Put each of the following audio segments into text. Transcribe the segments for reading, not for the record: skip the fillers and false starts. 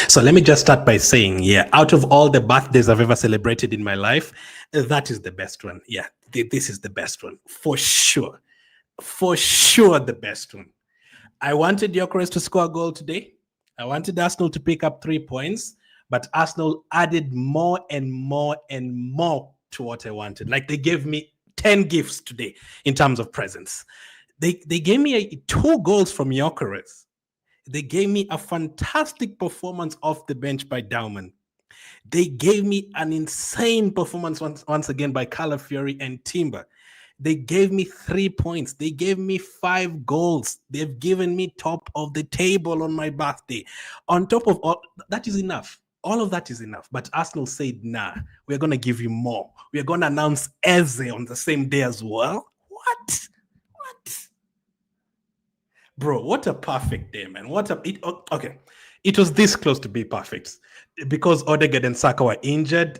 So let me just start by saying, yeah, out of all the birthdays I've ever celebrated in my life, that is the best one. Yeah, this is the best one for sure. For sure, the best one. I wanted Gyokeres to score a goal today. I wanted Arsenal to pick up 3 points, but Arsenal added more and more and more to what I wanted. Like they gave me 10 gifts today in terms of presents. They gave me 2 goals from Gyokeres. They gave me a fantastic performance off the bench by Dauman. They gave me an insane performance once again by Calafiori and Timber. They gave me 3 points. They gave me 5 goals. They've given me top of the table on my birthday. On top of all, that is enough. All of that is enough. But Arsenal said, nah, we're going to give you more. We're going to announce Eze on the same day as well. What? Bro, what a perfect day, man. Okay. It was this close to be perfect. Because Odegaard and Saka were injured,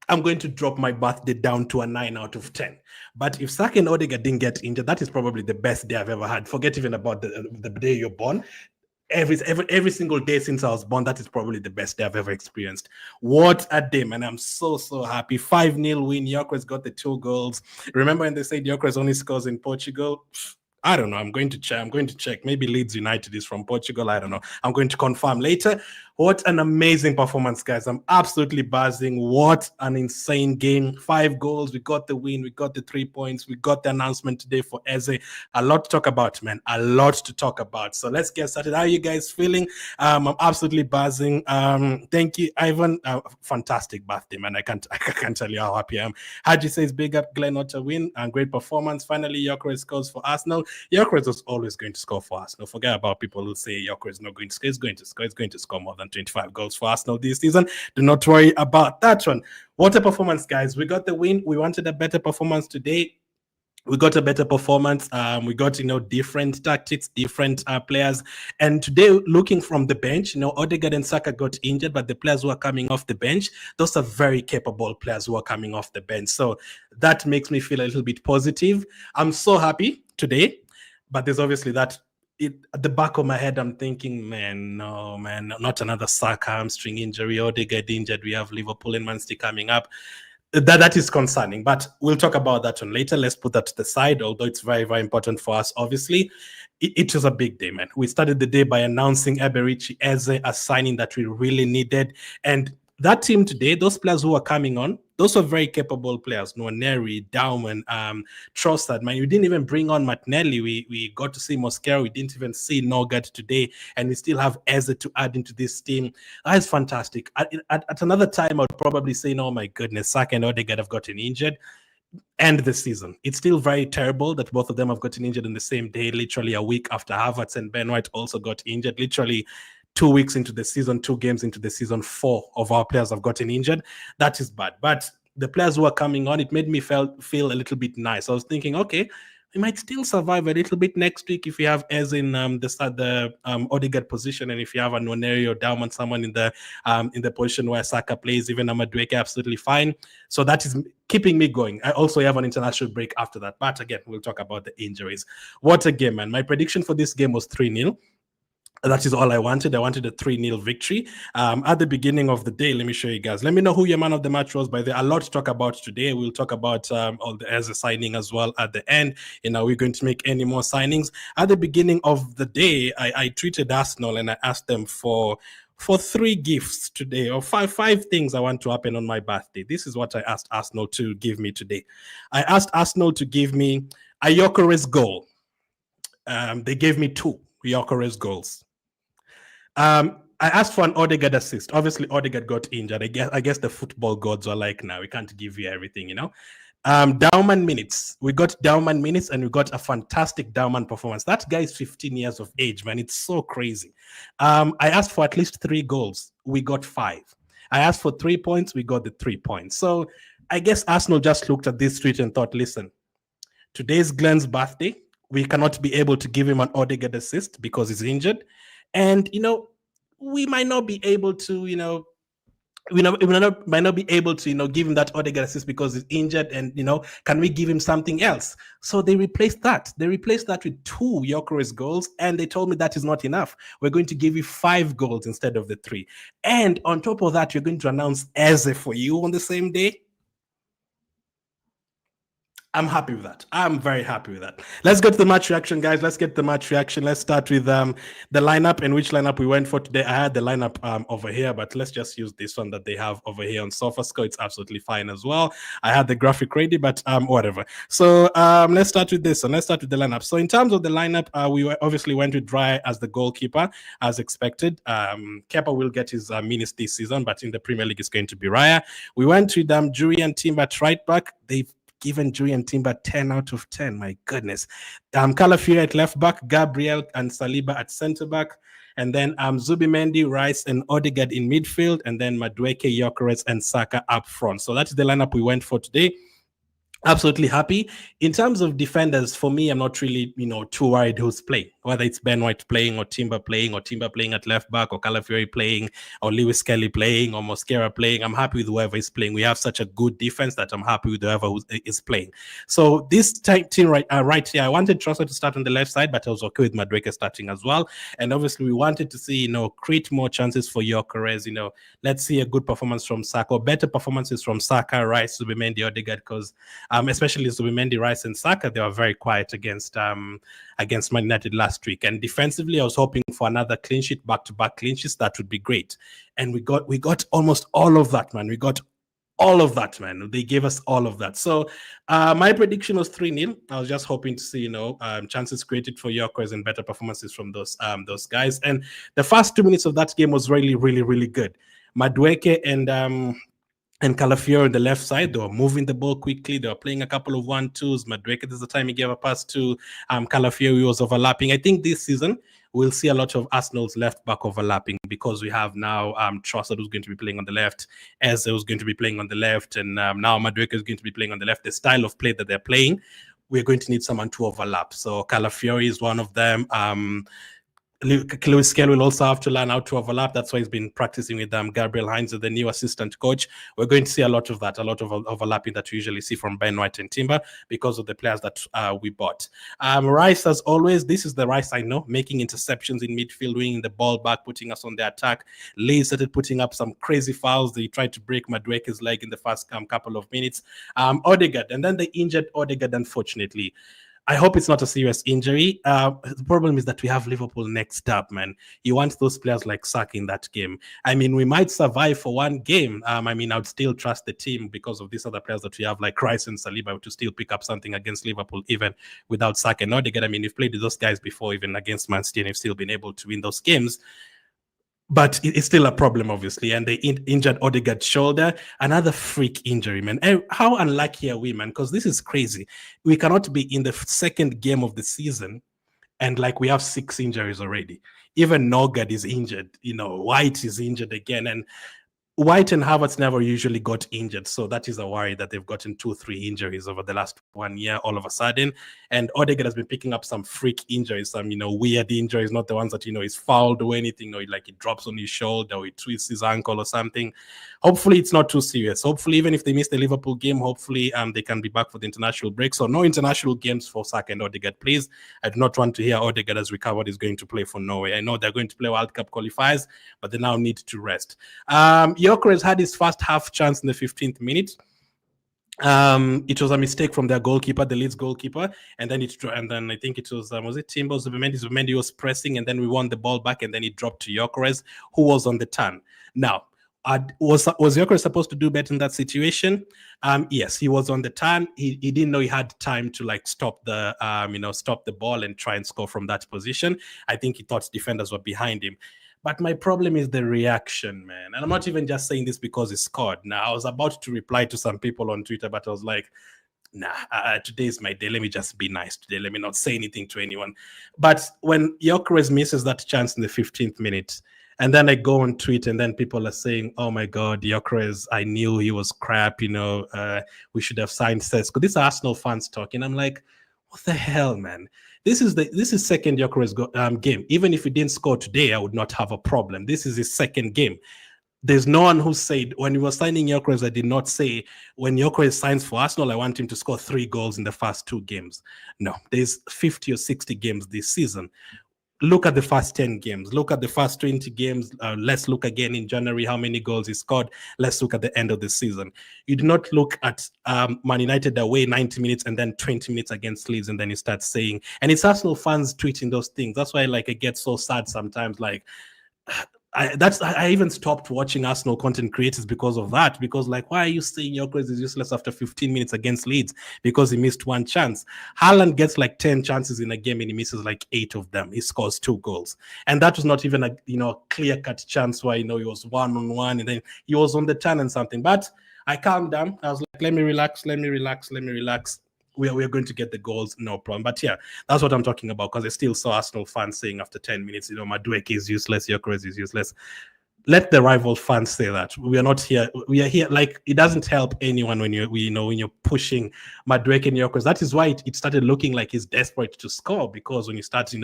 I'm going to drop my birthday down to a 9 out of 10. But if Saka and Odegaard didn't get injured, that is probably the best day I've ever had. Forget even about the day you're born. Every single day since I was born, that is probably the best day I've ever experienced. What a day, man. I'm so happy. 5-0 win. Gyokeres got the 2 goals. Remember when they said Gyokeres only scores in Portugal? I don't know. I'm going to check. Maybe Leeds United is from Portugal. I don't know. I'm going to confirm later. What an amazing performance, guys. I'm absolutely buzzing. What an insane game. 5 goals. We got the win. We got the 3 points. We got the announcement today for Eze. A lot to talk about, man. A lot to talk about. So let's get started. How are you guys feeling? I'm absolutely buzzing. Thank you, Ivan. Fantastic birthday, man. I can't tell you how happy I am. Haji says, big up Glenn, what a win and great performance. Finally, Gyokeres scores for Arsenal. Gyokeres was always going to score for Arsenal. Forget about people who say Gyokeres is not going to score. He's going to score. He's going to score more than 25 goals for Arsenal this season. Do not worry about that one. What a performance, guys. We got the win. We wanted a better performance today. We got a better performance. We got, different tactics, different players. And today, looking from the bench, Odegaard and Saka got injured, but the players who are coming off the bench, those are very capable players who are coming off the bench. So that makes me feel a little bit positive. I'm so happy today, but there's obviously that at the back of my head, I'm thinking, no, not another Saka hamstring injury. Odegaard injured. We have Liverpool and Man City coming up. That is concerning, but we'll talk about that one later. Let's put that to the side, although it's very, very important for us, obviously. It was a big day, man. We started the day by announcing Eberichi Eze, a signing that we really needed. And that team today, those players who are coming on, those are very capable players. Nwaneri, Dauman, Trossard. Man, we didn't even bring on Martinelli. We got to see Mosquera. We didn't even see Norgard today. And we still have Eze to add into this team. That is fantastic. At another time, I'd probably say, oh my goodness, Saka and Odegaard have gotten injured. End the season. It's still very terrible that both of them have gotten injured in the same day, literally a week after Havertz and Ben White also got injured. Literally 2 weeks into the season, 2 games into the season, 4 of our players have gotten injured. That is bad. But the players who are coming on, it made me feel a little bit nice. I was thinking, okay, we might still survive a little bit next week if we have Ez in the Odegaard position, and if you have a Nwaneri or Dauman, someone in the position where Saka plays, even Amadueke, absolutely fine. So that is keeping me going. I also have an international break after that. But again, we'll talk about the injuries. What a game, man. My prediction for this game was 3-0. That is all I wanted. I wanted a 3-0 victory. At the beginning of the day, let me show you guys. Let me know who your man of the match was. By the way, a lot to talk about today. We'll talk about all the Eze signing as well at the end. We're going to make any more signings. At the beginning of the day, I tweeted Arsenal and I asked them for 3 gifts today, or five things I want to happen on my birthday. This is what I asked Arsenal to give me today. I asked Arsenal to give me a Gyokeres goal. They gave me 2 Gyokeres goals. I asked for an Odegaard assist. Obviously, Odegaard got injured. I guess the football gods are like, now we can't give you everything, Dauman minutes. We got Dauman minutes and we got a fantastic Dauman performance. That guy is 15 years of age, man. It's so crazy. I asked for at least 3 goals. We got 5. I asked for 3 points. We got the 3 points. So I guess Arsenal just looked at this tweet and thought, listen, today's Glenn's birthday. We cannot be able to give him an Odegaard assist because he's injured. And, we might not be able to, might not be able to, give him that Odegaard assist because he's injured, and can we give him something else? So they replaced that. They replaced that with 2 Gyokeres goals, and they told me that is not enough. We're going to give you 5 goals instead of the 3, and on top of that, you're going to announce Eze for you on the same day. I'm happy with that. I'm very happy with that. Let's get to the match reaction, guys. Let's get the match reaction. Let's start with the lineup and which lineup we went for today. I had the lineup over here, but let's just use this one that they have over here on SofaScore. It's absolutely fine as well. I had the graphic ready, but whatever. So let's start with this one. Let's start with the lineup. So in terms of the lineup, we obviously went with Dry as the goalkeeper, as expected. Kepa will get his minutes this season, but in the Premier League, it's going to be Raya. We went with Jury and Timber at right back. They've given Jury and Timber 10 out of 10. My goodness. Calafiori at left back, Gabriel and Saliba at centre back, and then Zubimendi, Rice, and Odegaard in midfield, and then Madueke, Gyokeres, and Saka up front. So that's the lineup we went for today. Absolutely happy. In terms of defenders, for me, I'm not really, too worried who's playing, whether it's Ben White playing or Timber playing at left back, or Calafiori playing, or Lewis Kelly playing, or Mosquera playing. I'm happy with whoever is playing. We have such a good defense that I'm happy with whoever is playing. So this team right here, I wanted Trossard to start on the left side, but I was okay with Madueke starting as well. And obviously, we wanted to see, create more chances for Gyokeres. Let's see a good performance from Saka, or better performances from Saka, Rice, Zubimendi, Odegaard, because especially Zubimendi, Rice, and Saka, they were very quiet against Man United last week. And defensively, I was hoping for another clean sheet, back-to-back clean sheets. That would be great. And we got almost all of that, man. We got all of that, man. They gave us all of that. So my prediction was 3-0. I was just hoping to see, chances created for Gyokeres and better performances from those guys. And the first 2 minutes of that game was really, really, really good. Madueke and Calafiori on the left side, they were moving the ball quickly. They were playing a couple of 1-2s. Madueke, there's the time he gave a pass to Calafiori, was overlapping. I think this season we'll see a lot of Arsenal's left back overlapping, because we have now Trossard, who's going to be playing on the left, Eze, who's going to be playing on the left, and now Madueke is going to be playing on the left. The style of play that they're playing, we're going to need someone to overlap. So Calafiori is one of them. Lewis Kelly will also have to learn how to overlap. That's why he's been practicing with Gabriel Heinz, the new assistant coach. We're going to see a lot of that, a lot of overlapping that we usually see from Ben White and Timber, because of the players that we bought. Rice, as always, this is the Rice I know, making interceptions in midfield, winning the ball back, putting us on the attack. Leeds started putting up some crazy fouls. They tried to break Madueke's leg in the first couple of minutes. Odegaard, and then they injured Odegaard, unfortunately. I hope it's not a serious injury. The problem is that we have Liverpool next up, man. You want those players like Saka in that game. I mean, we might survive for one game. I would still trust the team because of these other players that we have, like Rice and Saliba, to still pick up something against Liverpool, even without Saka and Odegaard. We've played with those guys before, even against Man City, and we've still been able to win those games. But it's still a problem, obviously. And they injured Odegaard's shoulder. Another freak injury, man. How unlucky are we, man? Because this is crazy. We cannot be in the second game of the season and we have 6 injuries already. Even Nogard is injured. White is injured again. And White and Havertz never usually got injured, so that is a worry that they've gotten 2-3 injuries over the last 1 year all of a sudden. And Odegaard has been picking up some freak injuries, some weird injuries, not the ones that he's fouled or anything, or he drops on his shoulder or he twists his ankle or something. Hopefully it's not too serious. Hopefully, even if they miss the Liverpool game, hopefully they can be back for the international break. So no international games for Saka and Odegaard, please. I do not want to hear Odegaard has recovered is going to play for Norway. I know they're going to play World Cup qualifiers, but they now need to rest. Gyokeres had his first half chance in the 15th minute. It was a mistake from their goalkeeper, the Leeds goalkeeper, and then I think it was it Timber? Zubimendi was pressing, and then we won the ball back, and then it dropped to Gyokeres, who was on the turn. Now, was Gyokeres supposed to do better in that situation? Yes, he was on the turn. He didn't know he had time to stop the ball and try and score from that position. I think he thought defenders were behind him. But my problem is the reaction, man. And I'm not even just saying this because he scored. Now, I was about to reply to some people on Twitter, but I was like, nah, today is my day. Let me just be nice today. Let me not say anything to anyone. But when Gyokeres misses that chance in the 15th minute, and then I go on tweet, and then people are saying, oh my God, Gyokeres, I knew he was crap. We should have signed Sesko. These are Arsenal fans talking. I'm like, what the hell, man? This is second Gyokeres game. Even if he didn't score today, I would not have a problem. This is his second game. There's no one who said when he was signing Gyokeres, I did not say when Gyokeres signs for Arsenal, I want him to score 3 goals in the first 2 games. No, there's 50 or 60 games this season. Look at the first 10 games. Look at the first 20 games. Let's look again in January how many goals he scored. Let's look at the end of the season. You do not look at Man United away 90 minutes and then 20 minutes against Leeds, and then you start saying, and it's Arsenal fans tweeting those things. That's why I get so sad sometimes. I even stopped watching Arsenal content creators because of that. Because why are you saying Gyokeres is useless after 15 minutes against Leeds because he missed 1 chance? Haaland gets 10 chances in a game and he misses 8 of them. He scores 2 goals, and that was not even a clear cut chance where he was 1-on-1 and then he was on the turn and something. But I calmed down. I was like, let me relax. We are going to get the goals, no problem. But yeah, that's what I'm talking about, because I still saw Arsenal fans saying after 10 minutes, Madueke is useless, Gyokeres is useless. Let the rival fans say that. We are not here. We are here. It doesn't help anyone when you're pushing Madueke and Gyokeres. That is why it started looking like he's desperate to score, because when you start,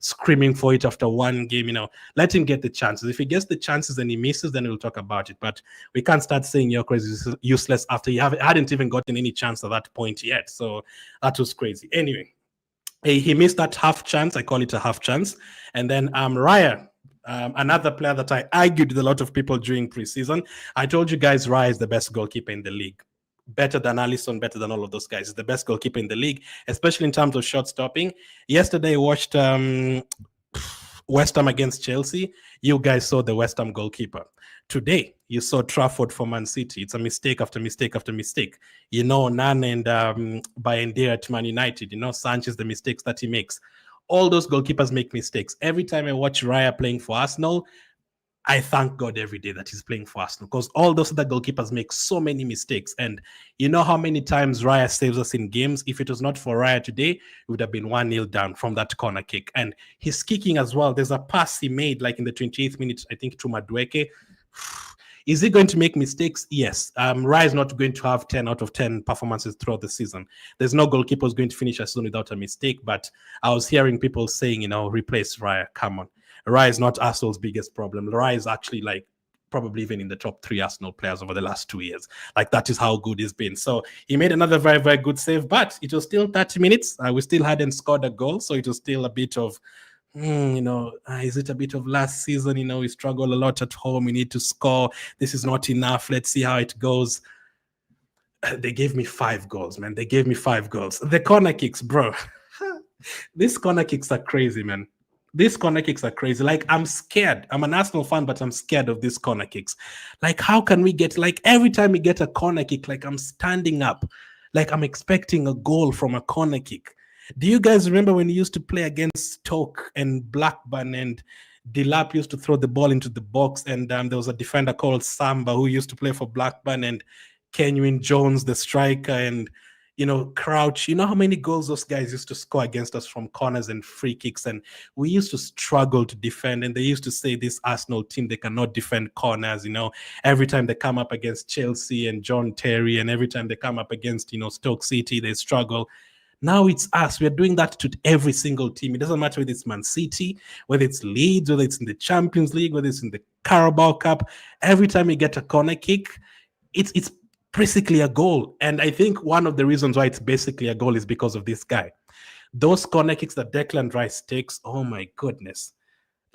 screaming for it after 1 game, let him get the chances. If he gets the chances and he misses, then we'll talk about it. But we can't start saying Gyokeres is useless after he hadn't even gotten any chance at that point yet. So that was crazy. Anyway, he missed that half chance. I call it a half chance. And then Raya, another player that I argued with a lot of people during preseason. I told you guys Raya is the best goalkeeper in the league. Better than Alisson, better than all of those guys. He's the best goalkeeper in the league, especially in terms of shot stopping. Yesterday, I watched West Ham against Chelsea. You guys saw the West Ham goalkeeper. Today, you saw Trafford for Man City. It's a mistake after mistake after mistake. Nane and Bayendire at Man United. Sanchez, the mistakes that he makes. All those goalkeepers make mistakes. Every time I watch Raya playing for Arsenal, I thank God every day that he's playing for Arsenal, because all those other goalkeepers make so many mistakes. And you know how many times Raya saves us in games? If it was not for Raya today, it would have been 1-0 down from that corner kick. And he's kicking as well. There's a pass he made in the 28th minute, I think, to Madueke. Is he going to make mistakes? Yes. Raya is not going to have 10 out of 10 performances throughout the season. There's no goalkeeper who's going to finish a season without a mistake. But I was hearing people saying, replace Raya. Come on. Raya is not Arsenal's biggest problem. Raya is actually probably even in the top 3 Arsenal players over the last 2 years. That is how good he's been. So he made another very, very good save, but it was still 30 minutes. We still hadn't scored a goal. So it was still a bit of, is it a bit of last season? We struggle a lot at home. We need to score. This is not enough. Let's see how it goes. They gave me 5 goals, man. They gave me 5 goals. The corner kicks, bro. These corner kicks are crazy, man. These corner kicks are crazy. I'm scared. I'm an Arsenal fan, but I'm scared of these corner kicks. How can we get, every time we get a corner kick, I'm standing up. I'm expecting a goal from a corner kick. Do you guys remember when you used to play against Stoke and Blackburn, and Delap used to throw the ball into the box, and there was a defender called Samba who used to play for Blackburn, and Kenyon Jones, the striker, and Crouch. How many goals those guys used to score against us from corners and free kicks, and we used to struggle to defend. And they used to say this Arsenal team, they cannot defend corners. Every time they come up against Chelsea and John Terry, and every time they come up against Stoke City, they struggle. Now it's us. We are doing that to every single team. It doesn't matter whether it's Man City, whether it's Leeds, whether it's in the Champions League, whether it's in the Carabao Cup. Every time you get a corner kick, it's basically a goal. And I think one of the reasons why it's basically a goal is because of this guy. Those corner kicks that Declan Rice takes, oh my goodness.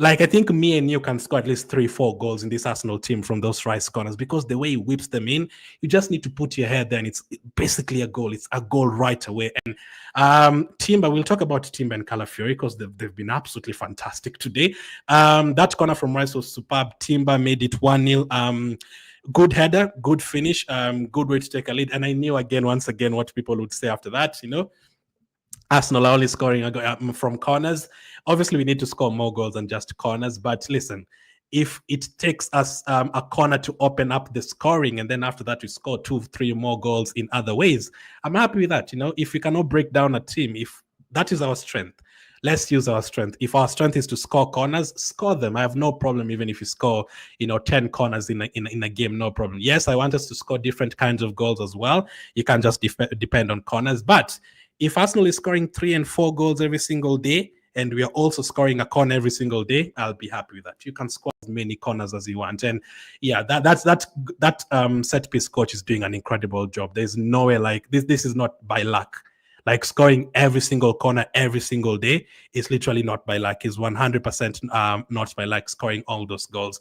I think me and you can score at least 3-4 goals in this Arsenal team from those Rice corners, because the way he whips them in, you just need to put your head there and it's basically a goal. It's a goal right away. And Timber, we'll talk about Timber and Calafiori because they've been absolutely fantastic today. That corner from Rice was superb. Timber made it 1-0. Good header, good finish, good way to take a lead. And I knew once again what people would say after that, Arsenal are only scoring from corners. Obviously, we need to score more goals than just corners. But listen, if it takes us a corner to open up the scoring, and then after that we score 2-3 more goals in other ways, I'm happy with that. If we cannot break down a team, if that is our strength, let's use our strength. If our strength is to score corners, score them. I have no problem even if you score, 10 corners in a game, no problem. Yes, I want us to score different kinds of goals as well. You can't just depend on corners. But if Arsenal is scoring 3 and 4 goals every single day, and we are also scoring a corner every single day, I'll be happy with that. You can score as many corners as you want. And yeah, that set piece coach is doing an incredible job. There's no way like this is not by luck. Like scoring every single corner every single day is literally not by luck. It's 100% not by luck, scoring all those goals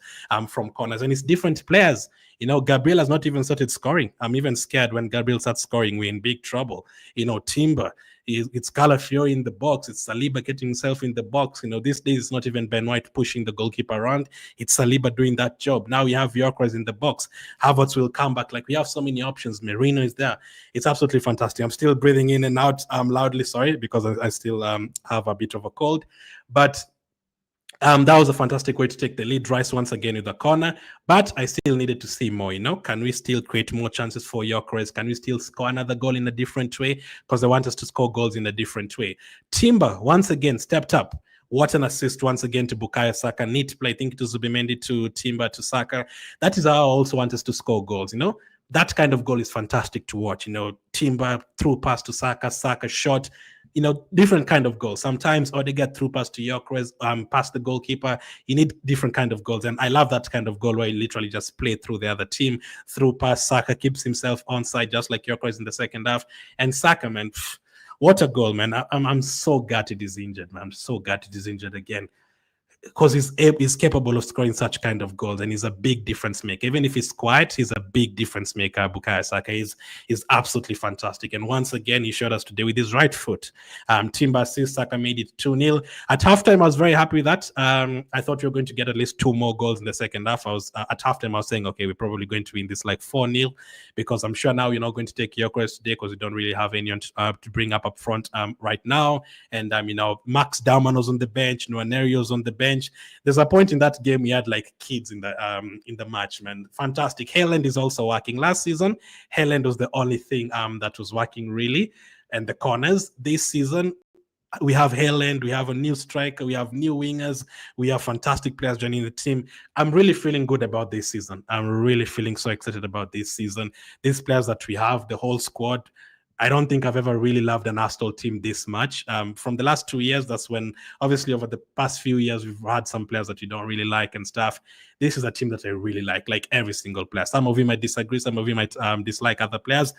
from corners. And it's different players. You know, Gabriel has not even started scoring. I'm even scared when Gabriel starts scoring, we're in big trouble. You know, Timber, it's Calafiori in the box. It's Saliba getting himself in the box. You know, these days it's not even Ben White pushing the goalkeeper around. It's Saliba doing that job. Now we have Gyokeres in the box. Havertz will come back. Like, we have so many options. Merino is there. It's absolutely fantastic. I'm still breathing in and out loudly, sorry, because I still have a bit of a cold. But that was a fantastic way to take the lead. Rice once again with the corner, but I still needed to see more. You know, can we still create more chances for Gyokeres? Can we still score another goal in a different way? Because they want us to score goals in a different way. Timber once again stepped up. What an assist once again to Bukayo Saka. Neat play. I think it was Zubimendi to Timber to Saka. That is how I also want us to score goals. You know, that kind of goal is fantastic to watch. You know, Timber through pass to Saka, Saka shot. You know, different kind of goals. Sometimes Odegaard through pass to Gyokeres, past the goalkeeper. You need different kind of goals. And I love that kind of goal where you literally just play through the other team. Through pass, Saka keeps himself onside, just like Gyokeres in the second half. And Saka, man, what a goal, man. I'm so gutted he's injured, man. I'm so gutted he's injured again. Because he's capable of scoring such kind of goals, and he's a big difference maker. Even if he's quiet, he's a big difference maker. Bukayo Saka is absolutely fantastic. And once again, he showed us today with his right foot. Timber assist, Saka made it 2-0. At halftime, I was very happy with that. I thought we were going to get at least 2 more goals in the second half. I was at halftime, I was saying, okay, we're probably going to win this like 4-0, because I'm sure now you're not going to take Gyokeres today because we don't really have anyone to bring up front right now. And you know, Max Dauman was on the bench, Nwanerio was on the bench. There's a point in that game we had like kids in the match, man. Fantastic. Haaland is also working. Last season, Haaland was the only thing that was working really, and the corners. This season, we have Haaland, we have a new striker, we have new wingers, we have fantastic players joining the team. I'm really feeling good about this season. I'm really feeling so excited about this season. These players that we have, the whole squad. I don't think I've ever really loved an Arsenal team this much. From the last 2 years, that's when, obviously, over the past few years, we've had some players that you don't really like and stuff. This is a team that I really like every single player. Some of you might disagree, some of you might dislike other players,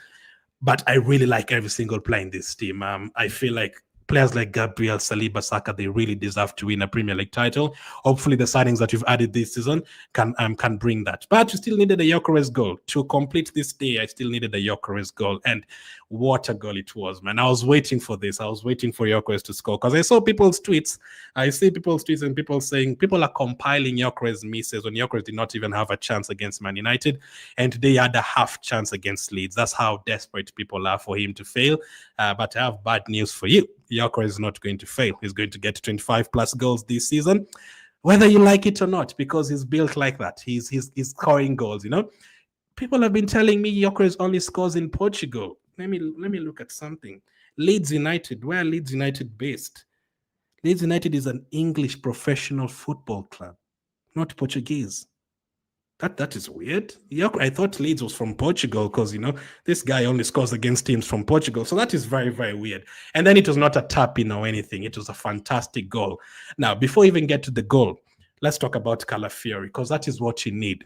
but I really like every single player in this team. I feel like players like Gabriel, Saliba, Saka, they really deserve to win a Premier League title. Hopefully the signings that you've added this season can bring that. But you still needed a Gyokeres goal. To complete this day, I still needed a Gyokeres goal. And what a goal it was, man. I was waiting for this. I was waiting for Gyokeres to score because I saw people's tweets. I see people's tweets and people saying, people are compiling Gyokeres misses when Gyokeres did not even have a chance against Man United. And today he had a half chance against Leeds. That's how desperate people are for him to fail. But I have bad news for you. Gyokeres is not going to fail. He's going to get 25 plus goals this season, whether you like it or not, because he's built like that. He's scoring goals, you know. People have been telling me Gyokeres only scores in Portugal. Let me look at something. Leeds United. Where are Leeds United based? Leeds United is an English professional football club, not Portuguese. That is weird. I thought Leeds was from Portugal because, you know, this guy only scores against teams from Portugal. So that is very, very weird. And then it was not a tap-in or anything. It was a fantastic goal. Now, before we even get to the goal, let's talk about Calafiori, because that is what you need.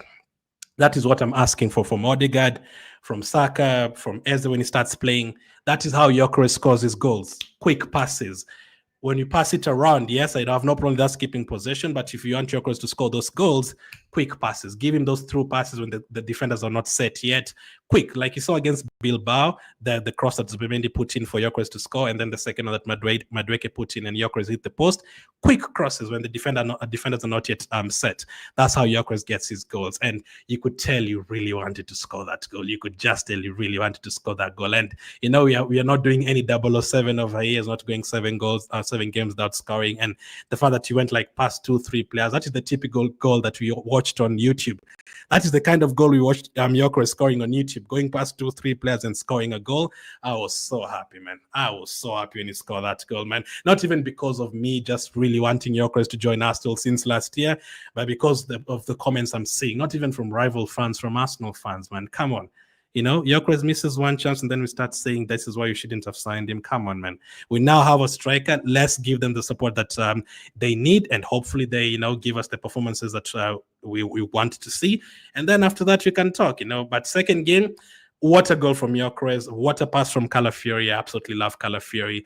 That is what I'm asking for from Odegaard, from Saka, from Eze when he starts playing. That is how Gyokeres scores his goals. Quick passes. When you pass it around, yes, I have no problem with us keeping possession, but if you want Gyokeres to score those goals, quick passes. Give him those through passes when the defenders are not set yet. Quick, like you saw against Bilbao, the cross that Zubimendi put in for Gyokeres to score, and then the second one that Madueke put in and Gyokeres hit the post. Quick crosses when the defenders are not yet set. That's how Gyokeres gets his goals. And you could tell you really wanted to score that goal. You could just tell you really wanted to score that goal. And, you know, we are not doing any 007 over here. It's not going 7 games without scoring. And the fact that you went like past 2-3 players, that is the typical goal that we watched on YouTube. That is the kind of goal we watched Gyokeres scoring on YouTube, going past 2-3 players and scoring a goal. I was so happy, man. I was so happy when he scored that goal, man. Not even because of me just really wanting Gyokeres to join Arsenal since last year, but because of the comments I'm seeing, not even from rival fans, from Arsenal fans, man. Come on. Gyokeres misses one chance, and then we start saying this is why you shouldn't have signed him. Come on, man. We now have a striker. Let's give them the support that they need, and hopefully they, give us the performances that we want to see. And then after that, we can talk, But second game, what a goal from Gyokeres. What a pass from Calafiori. I absolutely love Calafiori.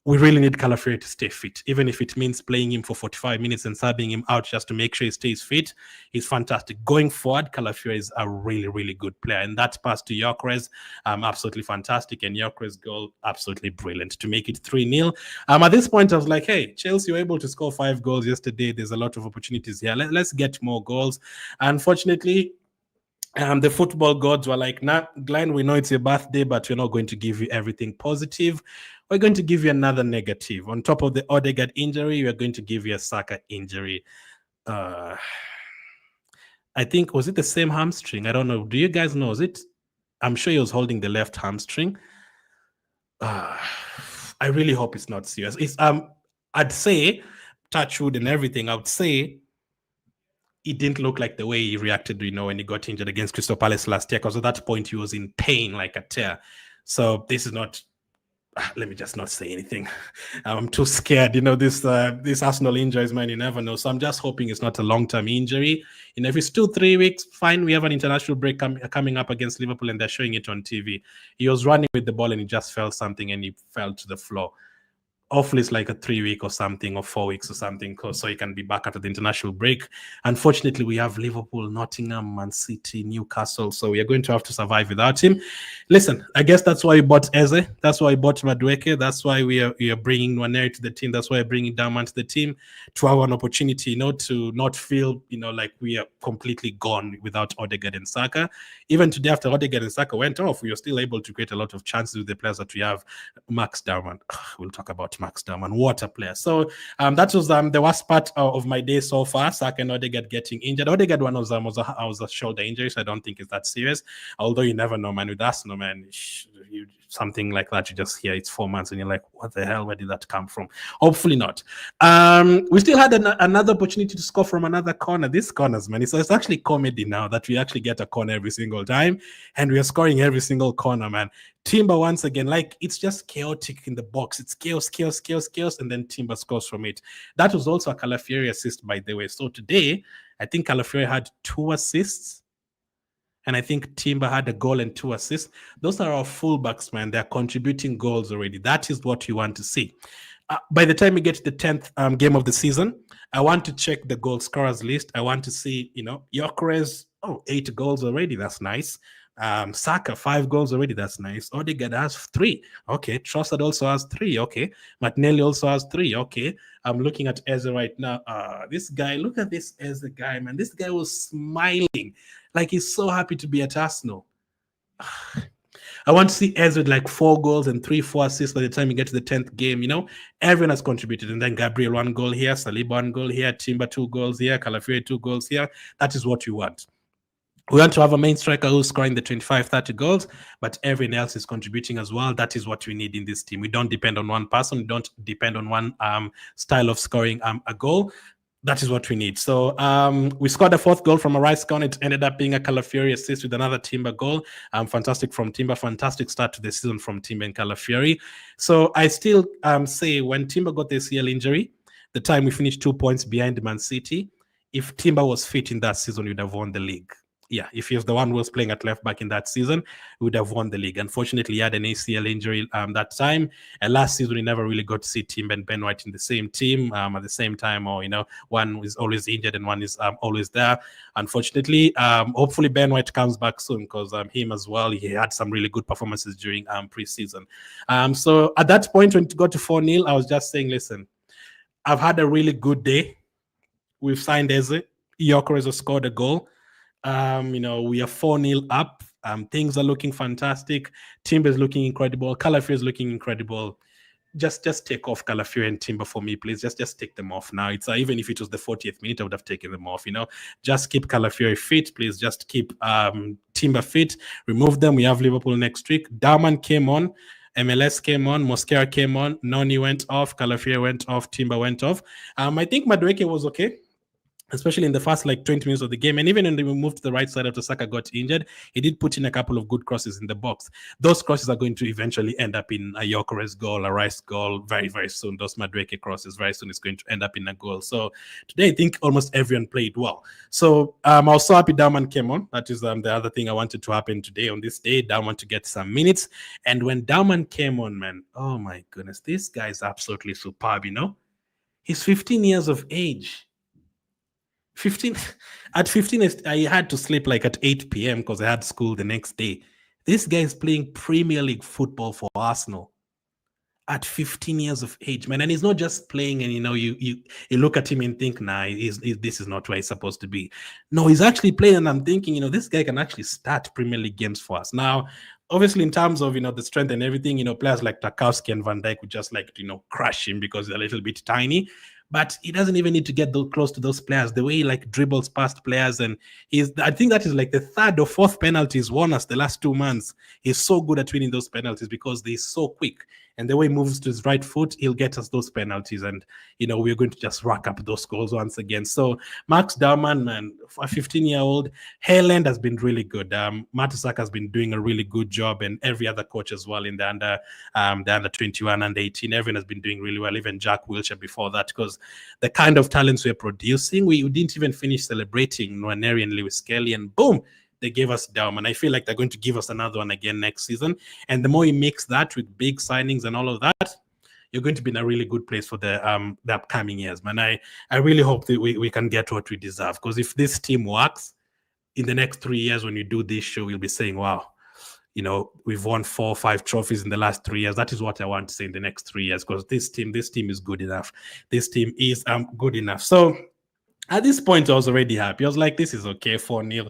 We really need Calafiori to stay fit, even if it means playing him for 45 minutes and subbing him out just to make sure he stays fit. He's fantastic. Going forward, Calafiori is a really, really good player. And that pass to Gyokeres, absolutely fantastic. And Gyokeres' goal, absolutely brilliant to make it 3-0. At this point, I was like, hey, Chelsea were able to score 5 goals yesterday. There's a lot of opportunities here. Let's get more goals. Unfortunately, the football gods were like, nah, Glenn, we know it's your birthday, but we're not going to give you everything positive. We're going to give you another negative. On top of the Odegaard injury, we're going to give you a Saka injury. I think, was it the same hamstring? I don't know. Do you guys know? I'm sure he was holding the left hamstring. I really hope it's not serious. I'd say, touch wood and everything, I would say it didn't look like the way he reacted, when he got injured against Crystal Palace last year, because at that point he was in pain like a tear. So this is not, let me just not say anything. I'm too scared. This Arsenal injuries, man, you never know. So I'm just hoping it's not a long-term injury. If it's 2-3 weeks, fine. We have an international break coming up against Liverpool, and they're showing it on TV. He was running with the ball and he just felt something and he fell to the floor. Hopefully it's like a 3-week or something, or 4 weeks or something, so he can be back after the international break. Unfortunately, we have Liverpool, Nottingham, Man City, Newcastle, so we are going to have to survive without him. Listen, I guess that's why we bought Eze. That's why we bought Madueke. That's why we are bringing Nwaneri to the team. That's why we're bringing Daman to the team, to have an opportunity, to not feel, like we are completely gone without Odegaard and Saka. Even today, after Odegaard and Saka went off, we were still able to create a lot of chances with the players that we have. Max Darman, we'll talk about Max Darman, what a player. So that was the worst part of my day so far. Saka and Odegaard getting injured. Odegaard one was a shoulder injury, so I don't think it's that serious. Although you never know, man. With Arsenal, man, something like that, you just hear it's 4 months and you're like, what the hell, where did that come from? Hopefully not. We still had another opportunity to score from another corner. These corners, man, it's actually comedy now that we actually get a corner every single time and we are scoring every single corner, man. Timber, once again, like, it's just chaotic in the box. It's chaos, and then Timber scores from it. That was also a Calafiori assist, by the way. So today, I think Calafiori had 2 assists, and I think Timber had a goal and 2 assists. Those are our fullbacks, man. They're contributing goals already. That is what you want to see. By the time we get to the 10th game of the season, I want to check the goal scorers list. I want to see, Gyokeres, 8 goals already. That's nice. Saka, 5 goals already. That's nice. Odegaard has 3. Okay. Trossard also has 3. Okay. Martinelli also has 3. Okay. I'm looking at Eze right now. This guy, look at this Eze guy, man. This guy was smiling like he's so happy to be at Arsenal. I want to see Eze with like 4 goals and 3-4 assists by the time you get to the 10th game. Everyone has contributed. And then Gabriel 1 goal here, Saliba 1 goal here, Timber 2 goals here, Calafiori 2 goals here. That is what you want. We want to have a main striker who's scoring the 25, 30 goals, but everyone else is contributing as well. That is what we need in this team. We don't depend on one person. We don't depend on one style of scoring a goal. That is what we need. So we scored a 4th goal from a right corner. It ended up being a Calafiori assist with another Timber goal. Fantastic from Timber. Fantastic start to the season from Timber and Calafiori. So I still say when Timber got the ACL injury, the time we finished 2 points behind Man City, if Timber was fit in that season, we'd have won the league. Yeah, if he was the one who was playing at left back in that season, we would have won the league. Unfortunately, he had an ACL injury that time. And last season, we never really got to see Timber and Ben White in the same team at the same time, or, one is always injured and one is always there. Unfortunately, hopefully Ben White comes back soon because him as well, he had some really good performances during preseason. So at that point, when it got to 4-0, I was just saying, listen, I've had a really good day. We've signed Eze. Gyokeres has scored a goal. We are 4-0 up. Things are looking fantastic. Timber is looking incredible. Calafiori is looking incredible. Just take off Calafiori and Timber for me, please. Just take them off now. It's even if it was the 40th minute, I would have taken them off. Just keep Calafiori fit, please. Just keep Timber fit. Remove them. We have Liverpool next week. Darman came on. MLS came on, Mosquera came on, Noni went off, Calafiori went off, Timber went off. I think Madueke was okay. especially in the first like 20 minutes of the game. And even when they moved to the right side after Saka got injured, he did put in a couple of good crosses in the box. Those crosses are going to eventually end up in a Gyokeres goal, a Rice goal very, very soon. Those Madueke crosses very soon is going to end up in a goal. So today, I think almost everyone played well. So I was so happy Dauman came on. That is the other thing I wanted to happen today on this day. Dauman to get some minutes. And when Dauman came on, man, oh my goodness, this guy is absolutely superb, you know? He's 15 years of age. 15 at 15 I had to sleep like at 8 p.m. because I had school the next day. This guy is playing Premier League football for Arsenal at 15 years of age, man. And he's not just playing and you look at him and think, nah, this is not where he's supposed to be. No, he's actually playing, and I'm thinking, this guy can actually start Premier League games for us. Now, obviously, in terms of the strength and everything, players like Tarkowski and Van Dijk would just like to crush him because they're a little bit tiny. But he doesn't even need to get close to those players. The way he like dribbles past players, and I think that is like the third or fourth penalty he's won us the last 2 months. He's so good at winning those penalties because they're so quick. And the way he moves to his right foot, he'll get us those penalties. And, we're going to just rack up those goals once again. So Max Dauman, man, a 15-year-old, Haaland has been really good. Mertesacker has been doing a really good job, and every other coach as well in the under 21, under 18. Everyone has been doing really well, even Jack Wilshere before that, because the kind of talents we're producing, we didn't even finish celebrating Nwaneri and Lewis Kelly, and boom, they gave us Dauman. I feel like they're going to give us another one again next season. And the more you mix that with big signings and all of that, you're going to be in a really good place for the upcoming years, man. I really hope that we can get what we deserve, because if this team works, in the next 3 years when you do this show, we'll be saying, wow, we've won 4 or 5 trophies in the last 3 years. That is what I want to say in the next 3 years, because this team is good enough. This team is good enough. So at this point, I was already happy. I was like, this is okay, 4-0.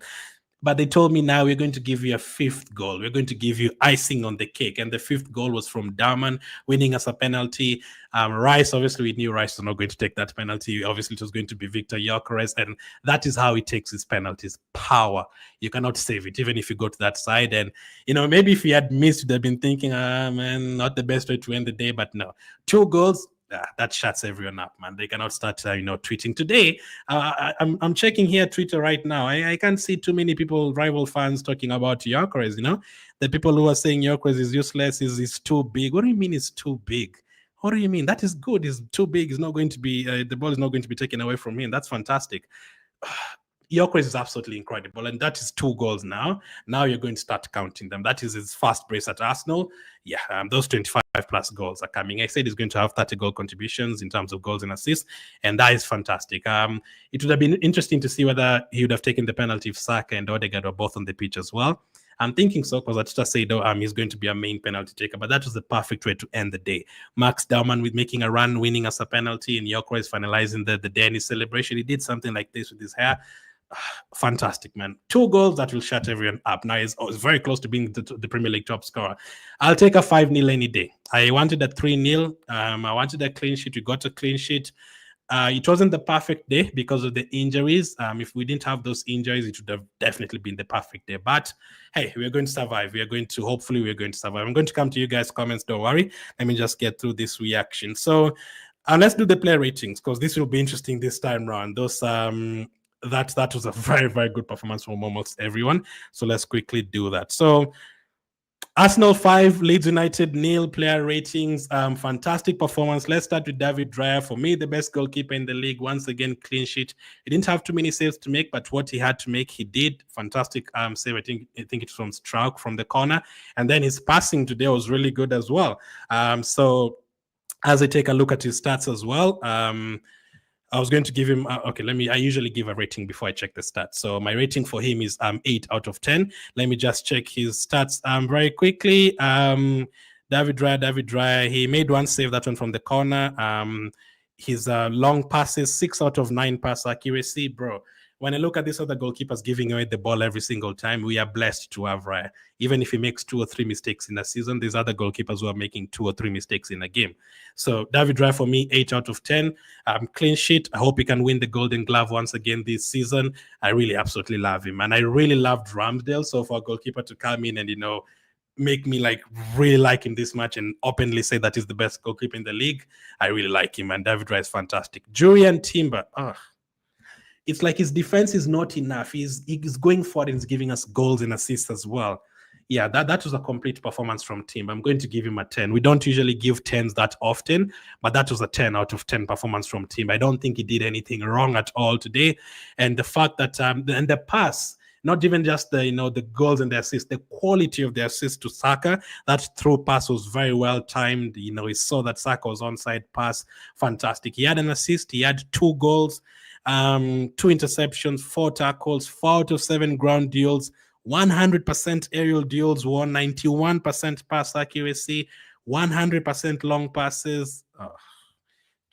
But they told me, now we're going to give you a 5th goal. We're going to give you icing on the cake. And the 5th goal was from Dauman, winning us a penalty. Rice, obviously, we knew Rice was not going to take that penalty. Obviously, it was going to be Victor Gyokeres. And that is how he takes his penalties. Power. You cannot save it, even if you go to that side. And, maybe if he had missed, you'd have been thinking, man, not the best way to end the day. But no, 2 goals. That shuts everyone up, man. They cannot start, tweeting today. I'm checking here Twitter right now. I can't see too many people, rival fans, talking about Gyokeres. The people who are saying Gyokeres is useless, is too big. What do you mean it's too big? What do you mean? That is good. Is too big. Is not going to be the ball is not going to be taken away from him. That's fantastic. Gyokeres is absolutely incredible, and that is 2 goals now. Now you're going to start counting them. That is his first brace at Arsenal. Yeah, those 25 plus goals are coming. I said he's going to have 30 goal contributions in terms of goals and assists, and that is fantastic. It would have been interesting to see whether he would have taken the penalty if Saka and Odegaard were both on the pitch as well. I'm thinking so, because Atita said he's going to be a main penalty taker, but that was the perfect way to end the day. Max Dauman with making a run, winning us a penalty, and Gyokeres finalizing the Dennis celebration. He did something like this with his hair. Fantastic, man. 2 goals that will shut everyone up. Now it's very close to being the Premier League top scorer. I'll take a 5-0 any day. I wanted a 3-0. I wanted a clean sheet. We got a clean sheet. It wasn't the perfect day because of the injuries. If we didn't have those injuries, it would have definitely been the perfect day. But hey, we're going to survive. Hopefully we're going to survive. I'm going to come to you guys' comments. Don't worry. Let me just get through this reaction. So let's do the player ratings, because this will be interesting this time around. Those that was a very, very good performance from almost everyone. So let's quickly do that. So Arsenal 5, Leeds United 0 player ratings. Fantastic performance. Let's start with David Raya. For me, the best goalkeeper in the league. Once again, clean sheet. He didn't have too many saves to make, but what he had to make, he did. Fantastic save. I think it's from Strauk from the corner. And then his passing today was really good as well. So as I take a look at his stats as well, I was going to give him, I usually give a rating before I check the stats. So my rating for him is 8 out of 10. Let me just check his stats very quickly. David Raya, he made 1 save, that one from the corner. His long passes, 6 out of 9 pass accuracy, bro. When I look at these other goalkeepers giving away the ball every single time, we are blessed to have Raya. Even if he makes 2 or 3 mistakes in a season, there's other goalkeepers who are making 2 or 3 mistakes in a game. So David Raya for me, 8 out of 10. Clean sheet. I hope he can win the Golden Glove once again this season. I really absolutely love him. And I really loved Ramsdale. So for a goalkeeper to come in and, make me really like him this much and openly say that he's the best goalkeeper in the league, I really like him. And David Raya is fantastic. Jurian Timber. it's like his defense is not enough. He's going forward and he's giving us goals and assists as well. Yeah, that was a complete performance from Timber. I'm going to give him a 10. We don't usually give 10s that often, but that was a 10 out of 10 performance from Timber. I don't think he did anything wrong at all today. And the fact that and the pass, not even just the the goals and the assists, the quality of the assist to Saka, that throw pass was very well timed. He saw that Saka was onside pass, fantastic. He had an assist, he had 2 goals, 2 interceptions, 4 tackles, 4 out of 7 ground duels, 100% aerial duels, 91% pass accuracy, 100% long passes.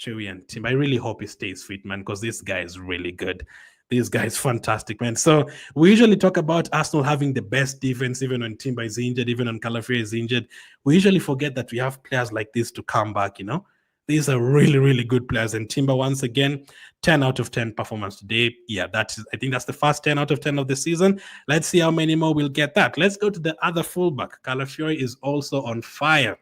Chewy and Tim, I really hope he stays fit, man, because this guy is really good. This guy is fantastic, man. So we usually talk about Arsenal having the best defense, even when Timber is injured, even when Calafia is injured. We usually forget that we have players like this to come back, These are really, really good players. And Timber, once again, 10 out of 10 performance today. Yeah, I think that's the first 10 out of 10 of the season. Let's see how many more we'll get that. Let's go to the other fullback. Calafiori is also on fire.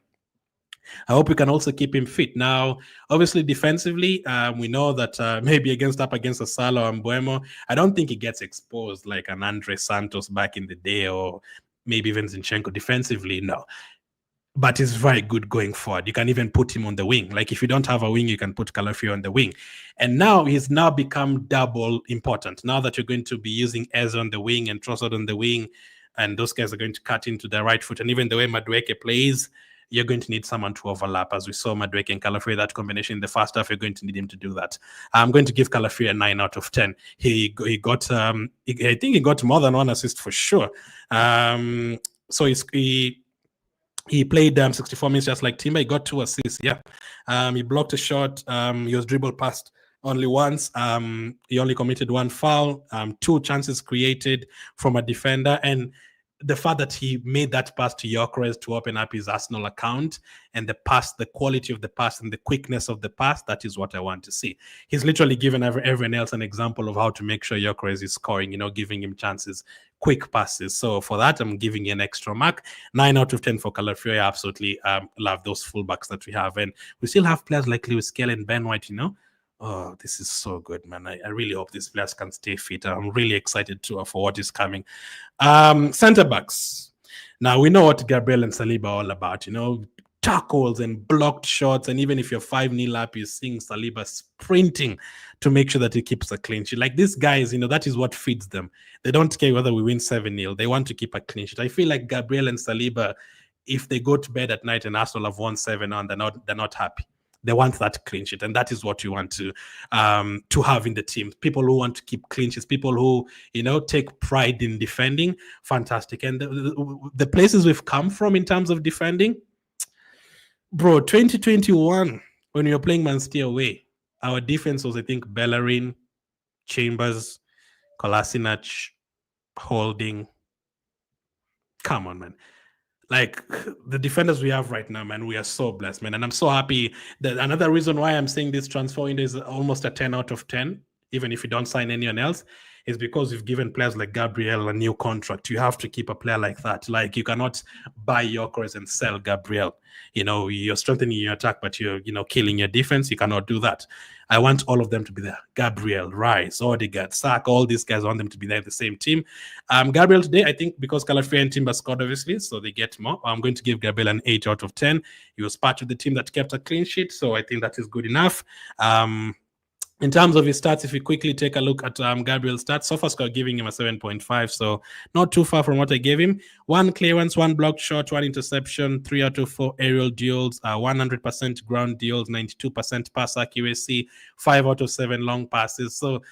I hope we can also keep him fit. Now, obviously, defensively, we know that maybe up against a Salah or Mbuemo, I don't think he gets exposed like an Andre Santos back in the day, or maybe even Zinchenko. Defensively, no. But he's very good going forward. You can even put him on the wing. Like if you don't have a wing, you can put Calafio on the wing. And now he's now become double important. Now that you're going to be using Eze on the wing and Trossard on the wing, and those guys are going to cut into the right foot. And even the way Madueke plays, you're going to need someone to overlap. As we saw Madueke and Calafrio, that combination in the first half, you're going to need him to do that. I'm going to give Calafrio a 9 out of 10. He got, I think he got more than 1 assist for sure. So he played 64 minutes just like Timber. He got 2 assists, yeah. He blocked a shot. He was dribbled past only once. He only committed 1 foul, 2 chances created from a defender. And the fact that he made that pass to Gyokeres to open up his Arsenal account, and the pass, the quality of the pass and the quickness of the pass, that is what I want to see. He's literally given everyone else an example of how to make sure Gyokeres is scoring, giving him chances, quick passes. So for that, I'm giving you an extra mark. 9 out of 10 for Calafrio. I absolutely love those fullbacks that we have. And we still have players like Lewis Kelly and Ben White, Oh, this is so good, man. I really hope these players can stay fit. I'm really excited for what is coming. Center backs. Now, we know what Gabriel and Saliba are all about, tackles and blocked shots. And even if you're 5-0 up, you're seeing Saliba sprinting to make sure that he keeps a clean sheet. Like these guys, that is what feeds them. They don't care whether we win 7-0. They want to keep a clean sheet. I feel like Gabriel and Saliba, if they go to bed at night and Arsenal have won 7-0, they're not happy. They want that clean sheet, and that is what you want to have in the team. People who want to keep clean sheets, people who take pride in defending. Fantastic. And the places we've come from in terms of defending, bro. 2021, when we were playing Man City away, our defense was, I think, Bellerin, Chambers, Kolasinac, Holding. Come on, man. Like the defenders we have right now, man, we are so blessed, man. And I'm so happy that another reason why I'm saying this transfer window is almost a 10 out of 10, even if you don't sign anyone else, is because you've given players like Gabriel a new contract. You have to keep a player like that. Like you cannot buy Gyokeres and sell Gabriel. You're strengthening your attack, but you're, killing your defense. You cannot do that. I want all of them to be there. Gabriel, Rice, Odegaard, Saka, all these guys, I want them to be there in the same team. Gabriel today, I think because Calafia and Timber scored, obviously, so they get more. I'm going to give Gabriel an 8 out of 10. He was part of the team that kept a clean sheet, so I think that is good enough. In terms of his stats, if we quickly take a look at Gabriel's stats, SofaScore giving him a 7.5, so not too far from what I gave him. 1 clearance, 1 blocked shot, 1 interception, 3 out of 4 aerial duels, 100% ground duels, 92% pass accuracy, 5 out of 7 long passes. So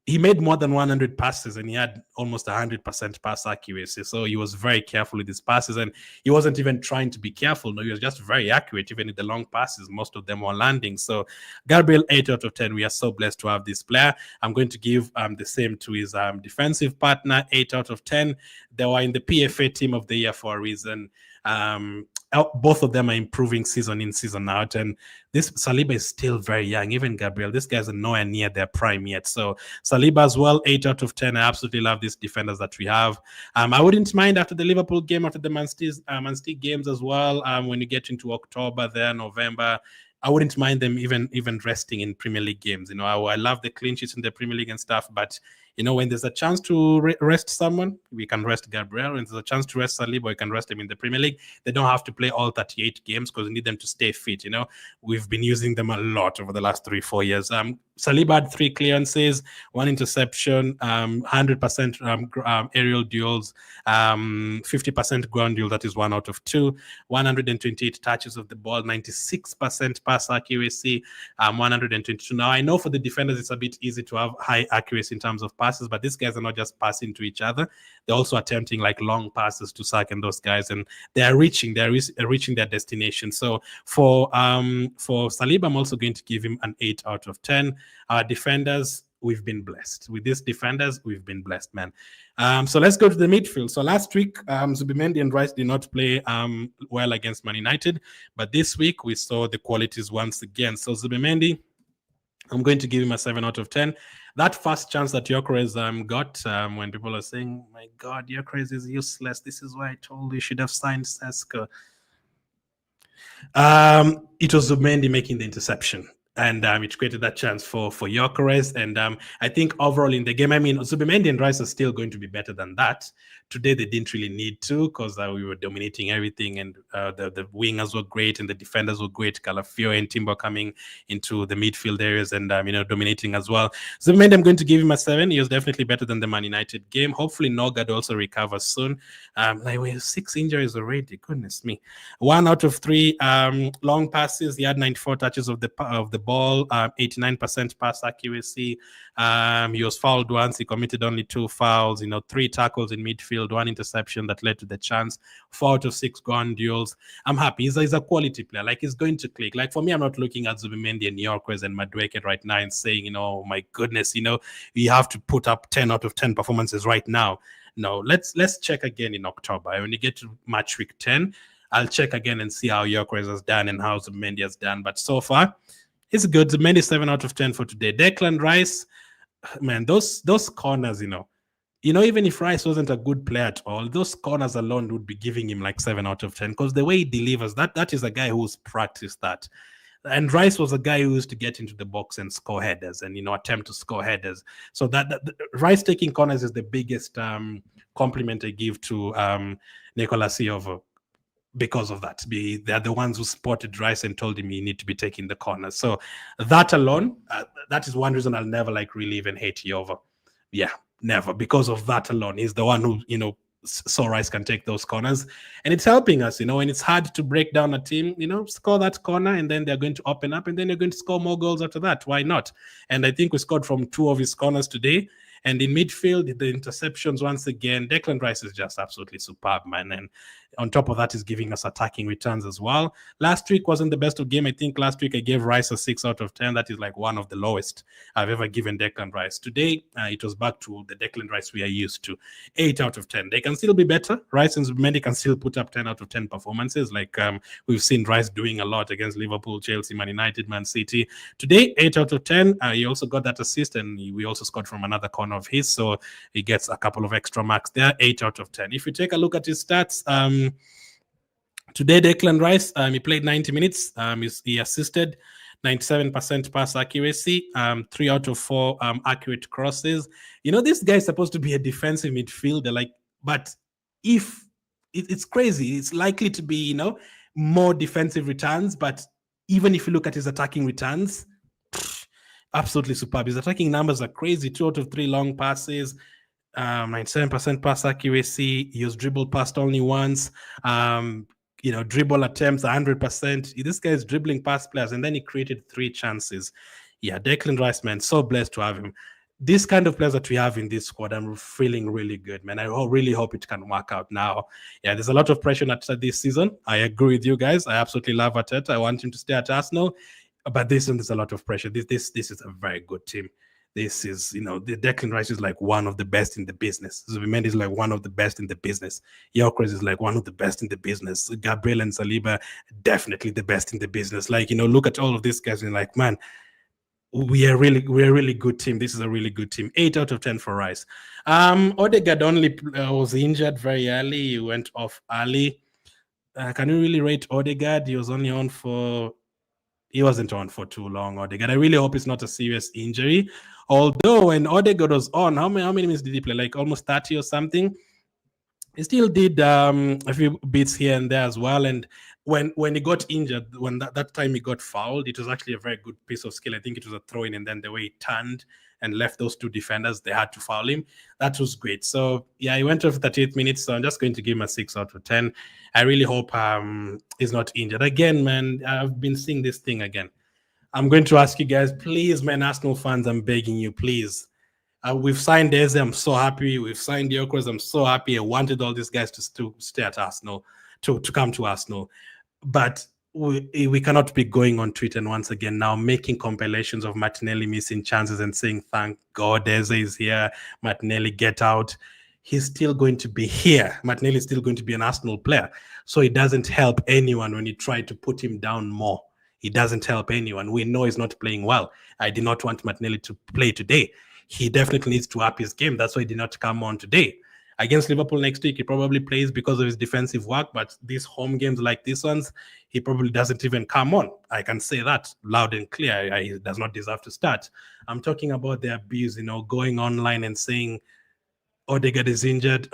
he made more than 100 passes and he had almost 100% pass accuracy. So he was very careful with his passes, and he wasn't even trying to be careful. No, he was just very accurate. Even in the long passes, most of them were landing. So Gabriel, 8 out of 10. We are so blessed to have this player. I'm going to give the same to his defensive partner, 8 out of 10. They were in the PFA team of the year for a reason. Both of them are improving season in, season out, and this Saliba is still very young. Even Gabriel, these guys are nowhere near their prime yet. So Saliba as well, 8 out of 10. I absolutely love these defenders that we have. I wouldn't mind after the Liverpool game, after the Man City games as well. When you get into October, there, November, I wouldn't mind them even resting in Premier League games. I love the clean sheets in the Premier League and stuff, but when there's a chance to rest someone, we can rest Gabriel. When there's a chance to rest Saliba, we can rest him in the Premier League. They don't have to play all 38 games because we need them to stay fit. We've been using them a lot over the last 3-4 years. Saliba had 3 clearances, 1 interception, 100% aerial duels, 50% ground duel, that is 1 out of 2, 128 touches of the ball, 96% pass accuracy, 122. Now, I know for the defenders, it's a bit easy to have high accuracy in terms of passes, but these guys are not just passing to each other. They're also attempting like long passes to Saka and those guys, and they're reaching their destination. So for Saliba, I'm also going to give him an 8 out of 10. Our defenders, we've been blessed. With these defenders, we've been blessed, man. So let's go to the midfield. So last week, Zubimendi and Rice did not play well against Man United, but this week we saw the qualities once again. So Zubimendi, I'm going to give him a 7 out of 10. That first chance that Gyokeres got, when people are saying, my God, Gyokeres is useless. This is why I told you should have signed Sesko. It was Zubimendi making the interception. And it created that chance for Gyokeres. And I think overall in the game, Zubimendi and Rice are still going to be better than that. Today, they didn't really need to because we were dominating everything. And the wingers were great and the defenders were great. Calafiore and Timber coming into the midfield areas and, dominating as well. Zubimendi, I'm going to give him a 7. He was definitely better than the Man United game. Hopefully, Nogard also recovers soon. We have 6 injuries already. Goodness me. 1 out of 3 long passes. He had 94 touches of the ball, 89% pass accuracy. He was fouled once. He committed only 2 fouls, 3 tackles in midfield, 1 interception that led to the chance, 4 out of 6 ground duels. I'm happy. He's a quality player. Like, he's going to click. Like, for me, I'm not looking at Zubimendi and Gyokeres and Madueke right now and saying, oh my goodness, you have to put up 10 out of 10 performances right now. No, let's check again in October. When you get to match week 10, I'll check again and see how Gyokeres has done and how Zubimendi has done. But so far, it's good. Zubimendi 7 out of 10 for today. Declan Rice, man, those corners, even if Rice wasn't a good player at all, those corners alone would be giving him like 7 out of 10 because the way he delivers, that is a guy who's practiced that. And Rice was a guy who used to get into the box and score headers and, attempt to score headers. So that Rice taking corners is the biggest compliment I give to Nicolas Siovo. Because of that, they're the ones who spotted Rice and told him you need to be taking the corners. So that alone, that is one reason I'll never really even hate Iovo. Yeah, never. Because of that alone, he's the one who so Rice can take those corners, and it's helping us. When it's hard to break down a team, score that corner, and then they're going to open up, and then you're going to score more goals after that. Why not? And I think we scored from 2 of his corners today. And in midfield, the interceptions once again, Declan Rice is just absolutely superb, man. And on top of that, he's giving us attacking returns as well. Last week wasn't the best of game. I think last week I gave Rice a 6 out of 10. That is like one of the lowest I've ever given Declan Rice. Today, it was back to the Declan Rice we are used to. 8 out of 10. They can still be better. Rice and Zubimendi can still put up 10 out of 10 performances. Like we've seen Rice doing a lot against Liverpool, Chelsea, Man United, Man City. Today, 8 out of 10. He also got that assist, and we also scored from another corner of his. So he gets a couple of extra marks there. 8 out of 10. If you take a look at his stats, today, Declan Rice, he played 90 minutes. He assisted 97% pass accuracy, 3 out of 4 accurate crosses. This guy is supposed to be a defensive midfielder, but if it's crazy, it's likely to be, more defensive returns. But even if you look at his attacking returns, absolutely superb. His attacking numbers are crazy. 2 out of 3 long passes, 97% pass accuracy. He was dribbled past only once. Dribble attempts 100%. This guy is dribbling past players, and then he created 3 chances. Yeah, Declan Rice, man, so blessed to have him. This kind of players that we have in this squad, I'm feeling really good, man. I really hope it can work out now. Yeah, there's a lot of pressure at this season. I agree with you guys. I absolutely love Arteta. I want him to stay at Arsenal. But this one, there's a lot of pressure. This is a very good team. This is, the Declan Rice is like one of the best in the business. Zubimendi is like one of the best in the business. Gyokeres is like one of the best in the business. Gabriel and Saliba, definitely the best in the business. Look at all of these guys and man, we're a really good team. This is a really good team. 8 out of 10 for Rice. Odegaard only was injured very early. He went off early. Can you really rate Odegaard? He was only on for He wasn't on for too long, Odegaard. I really hope it's not a serious injury. Although when Odegaard was on, how many minutes did he play? Like almost 30 or something. He still did a few bits here and there as well. And when he got injured, when that time he got fouled, it was actually a very good piece of skill. I think it was a throw in, and then the way he turned and left those two defenders, they had to foul him. That was great. So yeah, he went off 38 minutes. So I'm just going to give him a 6 out of 10. I really hope he's not injured again, man. I've been seeing this thing again. I'm going to ask you guys, please, man, Arsenal fans, I'm begging you, please. We've signed Eze. I'm so happy. We've signed Gyokeres. I'm so happy. I wanted all these guys to stay at Arsenal, to come to Arsenal. But we cannot be going on Twitter and once again now making compilations of Martinelli missing chances and saying, thank God Eze is here. Martinelli, get out. He's still going to be here. Martinelli is still going to be an Arsenal player. So it doesn't help anyone when you try to put him down more. It doesn't help anyone. We know he's not playing well. I did not want Martinelli to play today. He definitely needs to up his game. That's why he did not come on today. Against Liverpool next week, he probably plays because of his defensive work, but these home games like these ones, he probably doesn't even come on. I can say that loud and clear. He does not deserve to start. I'm talking about the abuse, going online and saying Odegaard is injured.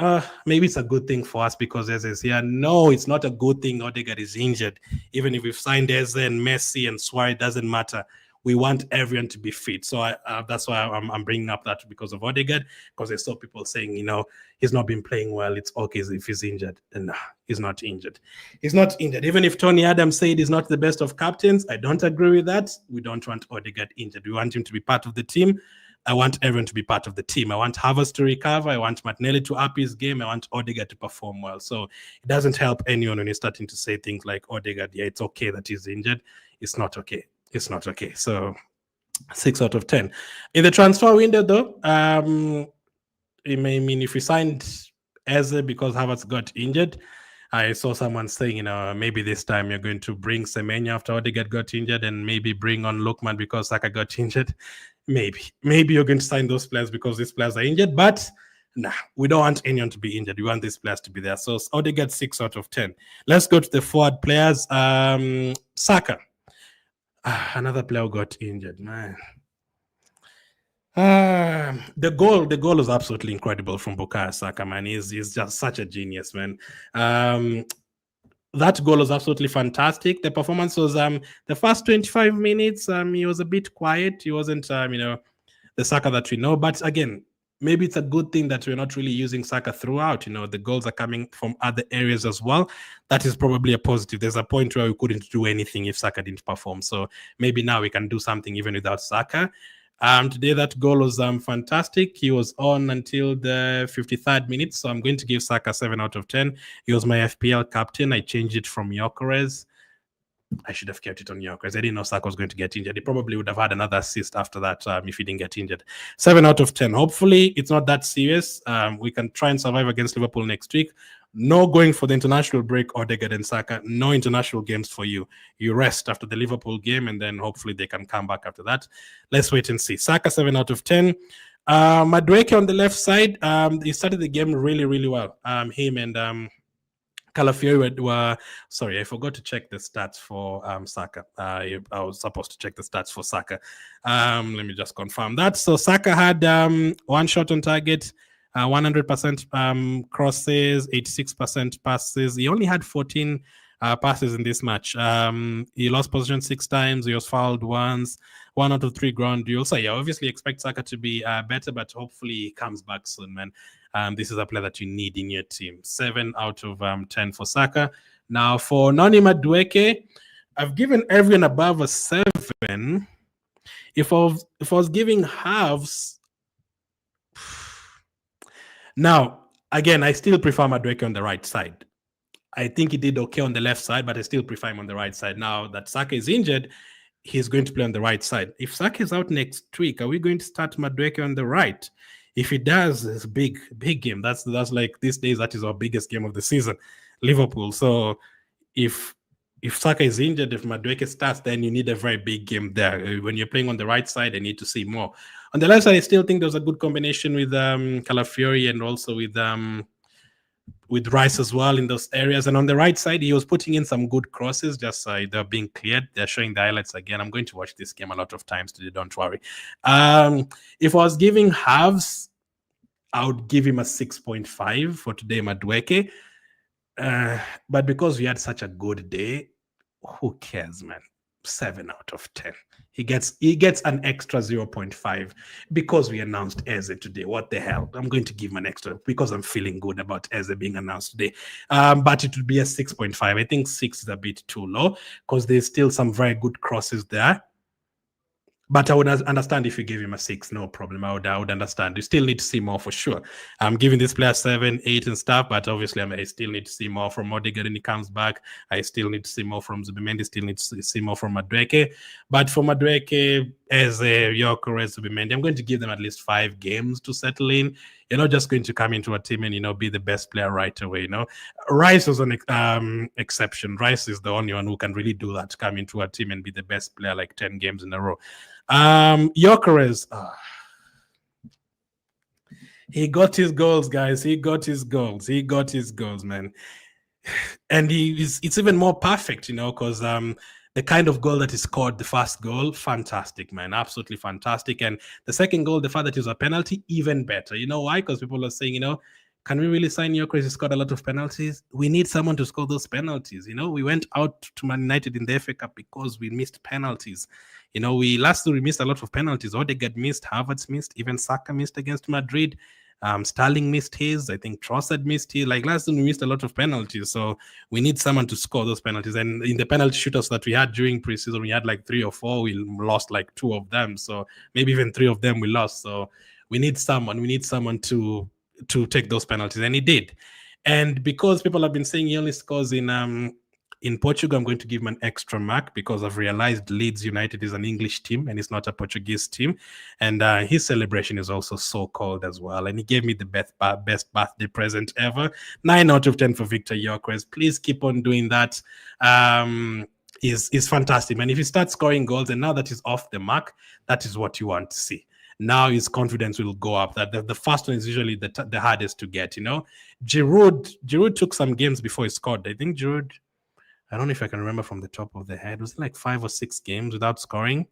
Maybe it's a good thing for us because Eze is here. No, it's not a good thing Odegaard is injured. Even if we've signed Eze and Messi and Suarez, it doesn't matter. We want everyone to be fit. So that's why I'm bringing up that because of Odegaard, because I saw people saying, he's not been playing well. It's okay if he's injured. And he's not injured. He's not injured. Even if Tony Adams said he's not the best of captains, I don't agree with that. We don't want Odegaard injured. We want him to be part of the team. I want everyone to be part of the team. I want Havertz to recover. I want Martinelli to up his game. I want Odegaard to perform well. So it doesn't help anyone when you're starting to say things like Odegaard, yeah, it's okay that he's injured. It's not okay. It's not okay. So 6 out of 10. In the transfer window, though, it may mean if we signed Eze because Havertz got injured, I saw someone saying, maybe this time you're going to bring Semenyo after Odegaard got injured and maybe bring on Lookman because Saka got injured. Maybe you're going to sign those players because these players are injured, but nah, we don't want anyone to be injured. We want these players to be there. So Odegaard 6 out of 10. Let's go to the forward players. Saka. Another player who got injured, man. The goal was absolutely incredible from Bukayo Saka, man. He's just such a genius, man. That goal was absolutely fantastic. The performance was the first 25 minutes. He was a bit quiet. He wasn't the Saka that we know. But again, maybe it's a good thing that we're not really using Saka throughout. The goals are coming from other areas as well. That is probably a positive. There's a point where we couldn't do anything if Saka didn't perform. So maybe now we can do something even without Saka. Today that goal was fantastic. He was on until the 53rd minute. So I'm going to give Saka 7 out of 10. He was my FPL captain. I changed it from Gyokeres. I should have kept it on Gyokeres. I didn't know Saka was going to get injured. He probably would have had another assist after that if he didn't get injured. 7 out of 10. Hopefully, it's not that serious. We can try and survive against Liverpool next week. No going for the international break, Odegaard and Saka. No international games for you. You rest after the Liverpool game, and then hopefully they can come back after that. Let's wait and see. Saka, 7 out of 10. Madueke on the left side, he started the game really, really well. Him and Calafiori were sorry, I forgot to check the stats for Saka. I was supposed to check the stats for Saka. Let me just confirm that. So Saka had 1 shot on target, 100% crosses, 86% passes. He only had 14 passes in this match. He lost possession 6 times. He was fouled once. 1 out of 3 ground duels. So yeah, obviously expect Saka to be better, but hopefully he comes back soon, man. This is a player that you need in your team. 7 out of 10 for Saka. Now for Noni Madueke, I've given everyone above a 7. If I was giving halves, now again, I still prefer Madueke on the right side. I think he did okay on the left side, but I still prefer him on the right side. Now that Saka is injured, he's going to play on the right side. If Saka is out next week, are we going to start Madueke on the right? If he does, it's a big game. That's like these days, that is our biggest game of the season, Liverpool. So if Saka is injured, if Madueke starts, then you need a very big game there. When you're playing on the right side, I need to see more. On the left side, I still think there's a good combination with Calafiori and also with with Rice as well in those areas. And on the right side, he was putting in some good crosses, just they're being cleared. They're showing the highlights again. I'm going to watch this game a lot of times today, don't worry. If I was giving halves, I would give him a 6.5 for today, Madueke. But because we had such a good day, who cares, man? 7 out of 10. He gets an extra 0.5 because we announced Eze today. What the hell? I'm going to give him an extra because I'm feeling good about Eze being announced today. But it would be a 6.5. I think 6 is a bit too low because there's still some very good crosses there. But I would understand if you gave him a 6, no problem. I would understand. You still need to see more for sure. I'm giving this player 7, 8 and stuff, but obviously I still need to see more from Odegaard when he comes back. I still need to see more from Zubimendi, still need to see more from Madueke. But for Madueke, as a Gyokeres, Zubimendi, I'm going to give them at least 5 games to settle in. You're not just going to come into a team and, be the best player right away, Rice was an exception. Rice is the only one who can really do that, come into a team and be the best player like 10 games in a row. Gyokeres, he got his goals, guys. He got his goals, man. And it's even more perfect, because the kind of goal that he scored, the first goal, fantastic, man. Absolutely fantastic. And the second goal, the fact that it was a penalty, even better. You know why? Because people are saying, can we really sign Gyokeres? He scored a lot of penalties. We need someone to score those penalties. We went out to Man United in the FA Cup because we missed penalties. We missed a lot of penalties. Odegaard missed, Havertz missed, even Saka missed against Madrid. Sterling missed his. I think Trossard missed his. Like last season, we missed a lot of penalties. So we need someone to score those penalties. And in the penalty shootouts that we had during preseason, we had like 3 or 4. We lost like 2 of them. So maybe even 3 of them we lost. So we need someone. We need someone to take those penalties. And he did. And because people have been saying he only scores in Portugal, I'm going to give him an extra mark because I've realized Leeds United is an English team and it's not a Portuguese team. And his celebration is also so cold as well. And he gave me the best birthday present ever. 9 out of 10 for Victor Gyokeres. Please keep on doing that. Is fantastic. And if he starts scoring goals, and now that he's off the mark, that is what you want to see. Now his confidence will go up. That the first one is usually the hardest to get. Giroud took some games before he scored. I think Giroud, I don't know if I can remember from the top of the head. Was it like 5 or 6 games without scoring?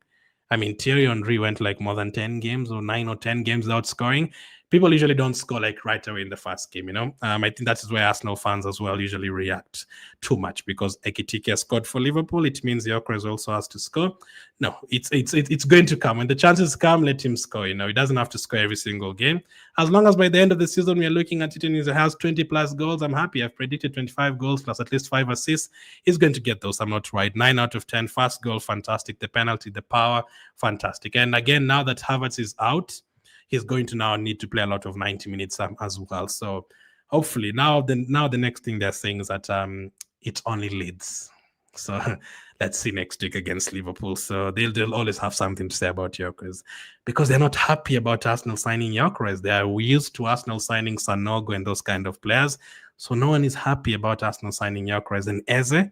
I mean, Thierry Henry went like more than 10 games or 9 or 10 games without scoring. People usually don't score like right away in the first game, I think that is where Arsenal fans as well usually react too much because Ekitike scored for Liverpool. It means Gyokeres also has to score. No, it's going to come. When the chances come, let him score. He doesn't have to score every single game. As long as by the end of the season we are looking at it and he has 20 plus goals, I'm happy. I've predicted 25 goals plus at least 5 assists. He's going to get those. I'm not right. 9 out of 10. First goal, fantastic. The penalty, the power, fantastic. And again, now that Havertz is out, he's going to now need to play a lot of 90 minutes as well. So hopefully now the next thing they're saying is that it only Leeds. So let's see next week against Liverpool. So they'll always have something to say about Gyokeres because they're not happy about Arsenal signing Gyokeres. They are used to Arsenal signing Sanogo and those kind of players. So no one is happy about Arsenal signing Gyokeres. And Eze,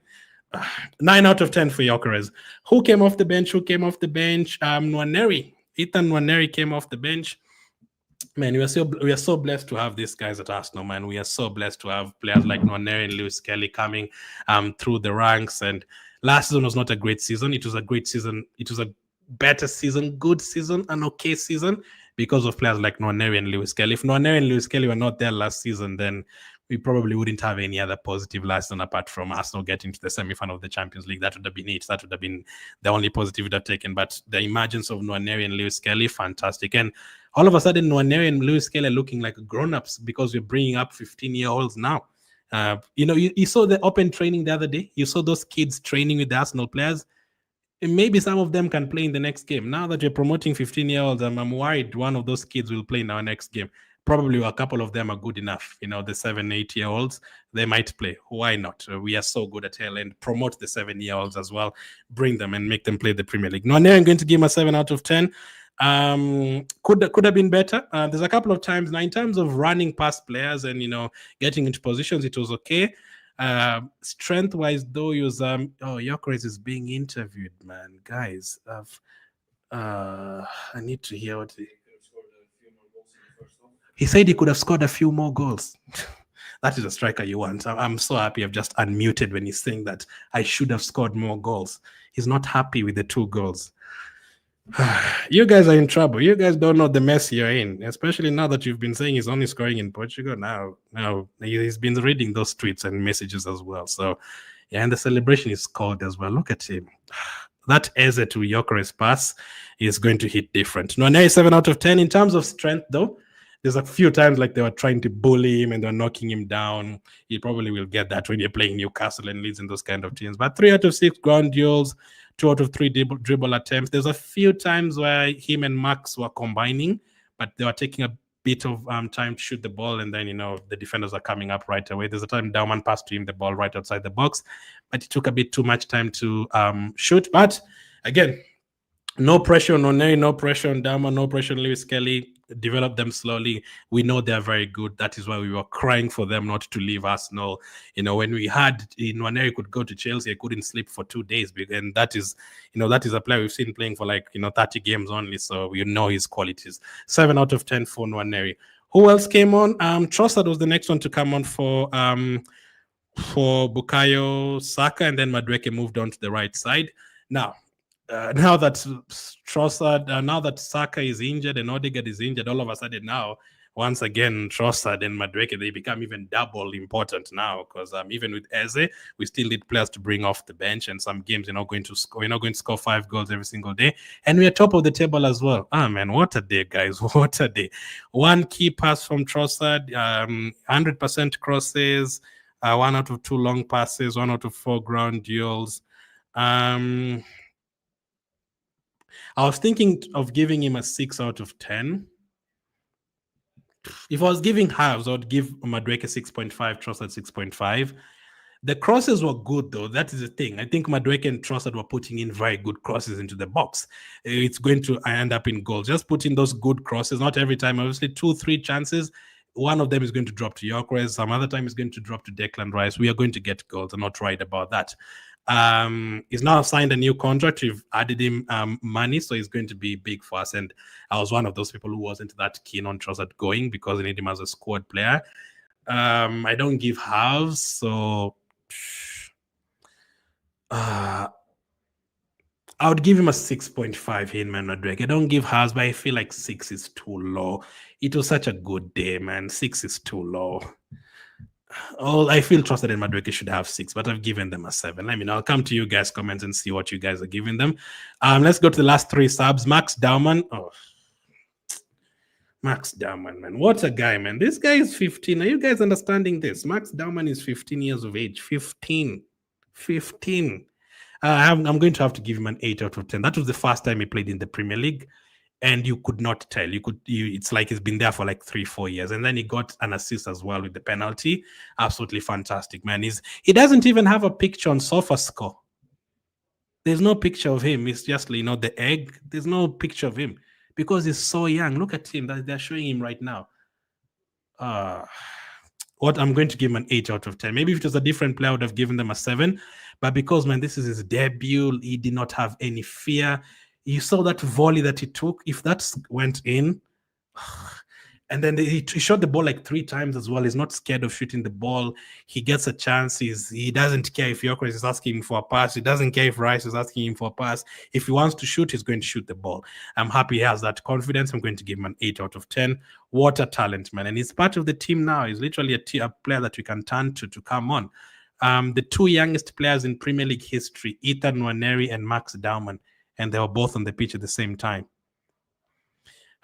9 out of 10 for Gyokeres. Who came off the bench? Nwaneri. Ethan Nwaneri came off the bench. Man, we are so blessed to have these guys at Arsenal, man. We are so blessed to have players like Nwaneri and Lewis Kelly coming through the ranks. And last season was not a great season. It was a great season. It was a better season, good season, an okay season because of players like Nwaneri and Lewis Kelly. If Nwaneri and Lewis Kelly were not there last season, then we probably wouldn't have any other positive last season apart from Arsenal getting to the semi-final of the Champions League. That would have been it. That would have been the only positive we'd have taken. But the emergence of Nwaneri and Lewis Kelly, fantastic. And all of a sudden, Nwaneri and Lewis Kelly are looking like grown-ups because we're bringing up 15-year-olds now. You saw the open training the other day. You saw those kids training with the Arsenal players. And maybe some of them can play in the next game. Now that we're promoting 15-year-olds, I'm worried one of those kids will play in our next game. Probably a couple of them are good enough. The 7-8-year-olds, they might play. Why not? We are so good at hell and promote the 7-year-olds as well. Bring them and make them play the Premier League. No, I'm going to give him a 7 out of 10. Could have been better. There's a couple of times now in terms of running past players and getting into positions, it was okay. Strength wise though, he was Gyokeres is being interviewed, man. Guys, I need to hear what he said. He could have scored a few more goals. That is a striker you want. I'm so happy I've just unmuted when he's saying that I should have scored more goals. He's not happy with the 2 goals. You guys are in trouble. You guys don't know the mess you're in, especially now that you've been saying he's only scoring in Portugal. Now he's been reading those tweets and messages as well. So, yeah, and the celebration is called as well. Look at him. That Eze to Gyokeres pass is going to hit different. Nwaneri 7 out of 10. In terms of strength, though, there's a few times like they were trying to bully him and they're knocking him down. You probably will get that when you're playing Newcastle and Leeds and those kind of teams. But 3 out of 6 ground duels, 2 out of 3 dribble attempts. There's a few times where him and Max were combining, but they were taking a bit of time to shoot the ball, and then the defenders are coming up right away. There's a time Dauman passed to him the ball right outside the box, but it took a bit too much time to shoot. But again, no pressure on Nwaneri, no pressure on Dauman, no pressure on Lewis Kelly. Develop them slowly. We know they're very good. That is why we were crying for them not to leave Arsenal. When we had Nwaneri could go to Chelsea, I couldn't sleep for 2 days, and that is a player we've seen playing for 30 games only. So we know his qualities. 7 out of 10 for Nwaneri. Who else came on? Trossard was the next one to come on for Bukayo Saka, and then Madueke moved on to the right side. Now that Trossard, now that Saka is injured and Odegaard is injured, all of a sudden now, once again, Trossard and Madueke, they become even double important now, because even with Eze, we still need players to bring off the bench, and some games you're not going to score 5 goals every single day, and we are top of the table as well. Man, what a day, guys. What a day. 1 key pass from Trossard, 100% crosses, 1 out of 2 long passes, 1 out of 4 ground duels. I was thinking of giving him a 6 out of 10. If I was giving halves, I would give Madueke 6.5, Trossard 6.5. The crosses were good, though. That is the thing. I think Madueke and Trossard were putting in very good crosses into the box. It's going to end up in goals. Just put in those good crosses, not every time. Obviously, 2-3 chances. One of them is going to drop to Gyokeres. Some other time is going to drop to Declan Rice. We are going to get goals. I'm not worried about that. He's now signed a new contract. We've added him money, so he's going to be big for us. And I was one of those people who wasn't that keen on Trossard going because I need him as a squad player. I don't give halves, so I would give him a 6.5 here in Madueke. I don't give halves, but I feel like 6 is too low. It was such a good day, man. 6 is too low. I feel Trossard and Madueke should have 6, but I've given them a 7. I'll come to you guys' comments and see what you guys are giving them. Let's go to the last 3 subs. Max Dauman. Max Dauman, man. What a guy, man. This guy is 15. Are you guys understanding this? Max Dauman is 15 years of age. 15. I'm going to have to give him an 8 out of 10. That was the first time he played in the Premier League. And you could not tell. It's like he's been there for 3-4 years. And then he got an assist as well with the penalty. Absolutely fantastic, man. He doesn't even have a picture on SofaScore. There's no picture of him. It's just, the egg. There's no picture of him because he's so young. Look at him. They're showing him right now. I'm going to give him an 8 out of 10. Maybe if it was a different player, I would have given them a 7. But because, man, this is his debut, he did not have any fear. You saw that volley that he took. If that went in, and then he shot the ball 3 times as well. He's not scared of shooting the ball. He gets a chance. He doesn't care if Gyokeres is asking him for a pass. He doesn't care if Rice is asking him for a pass. If he wants to shoot, he's going to shoot the ball. I'm happy he has that confidence. I'm going to give him an 8 out of 10. What a talent, man. And he's part of the team now. He's literally a player that we can turn to come on. The 2 youngest players in Premier League history, Ethan Nwaneri and Max Dauman, and they were both on the pitch at the same time.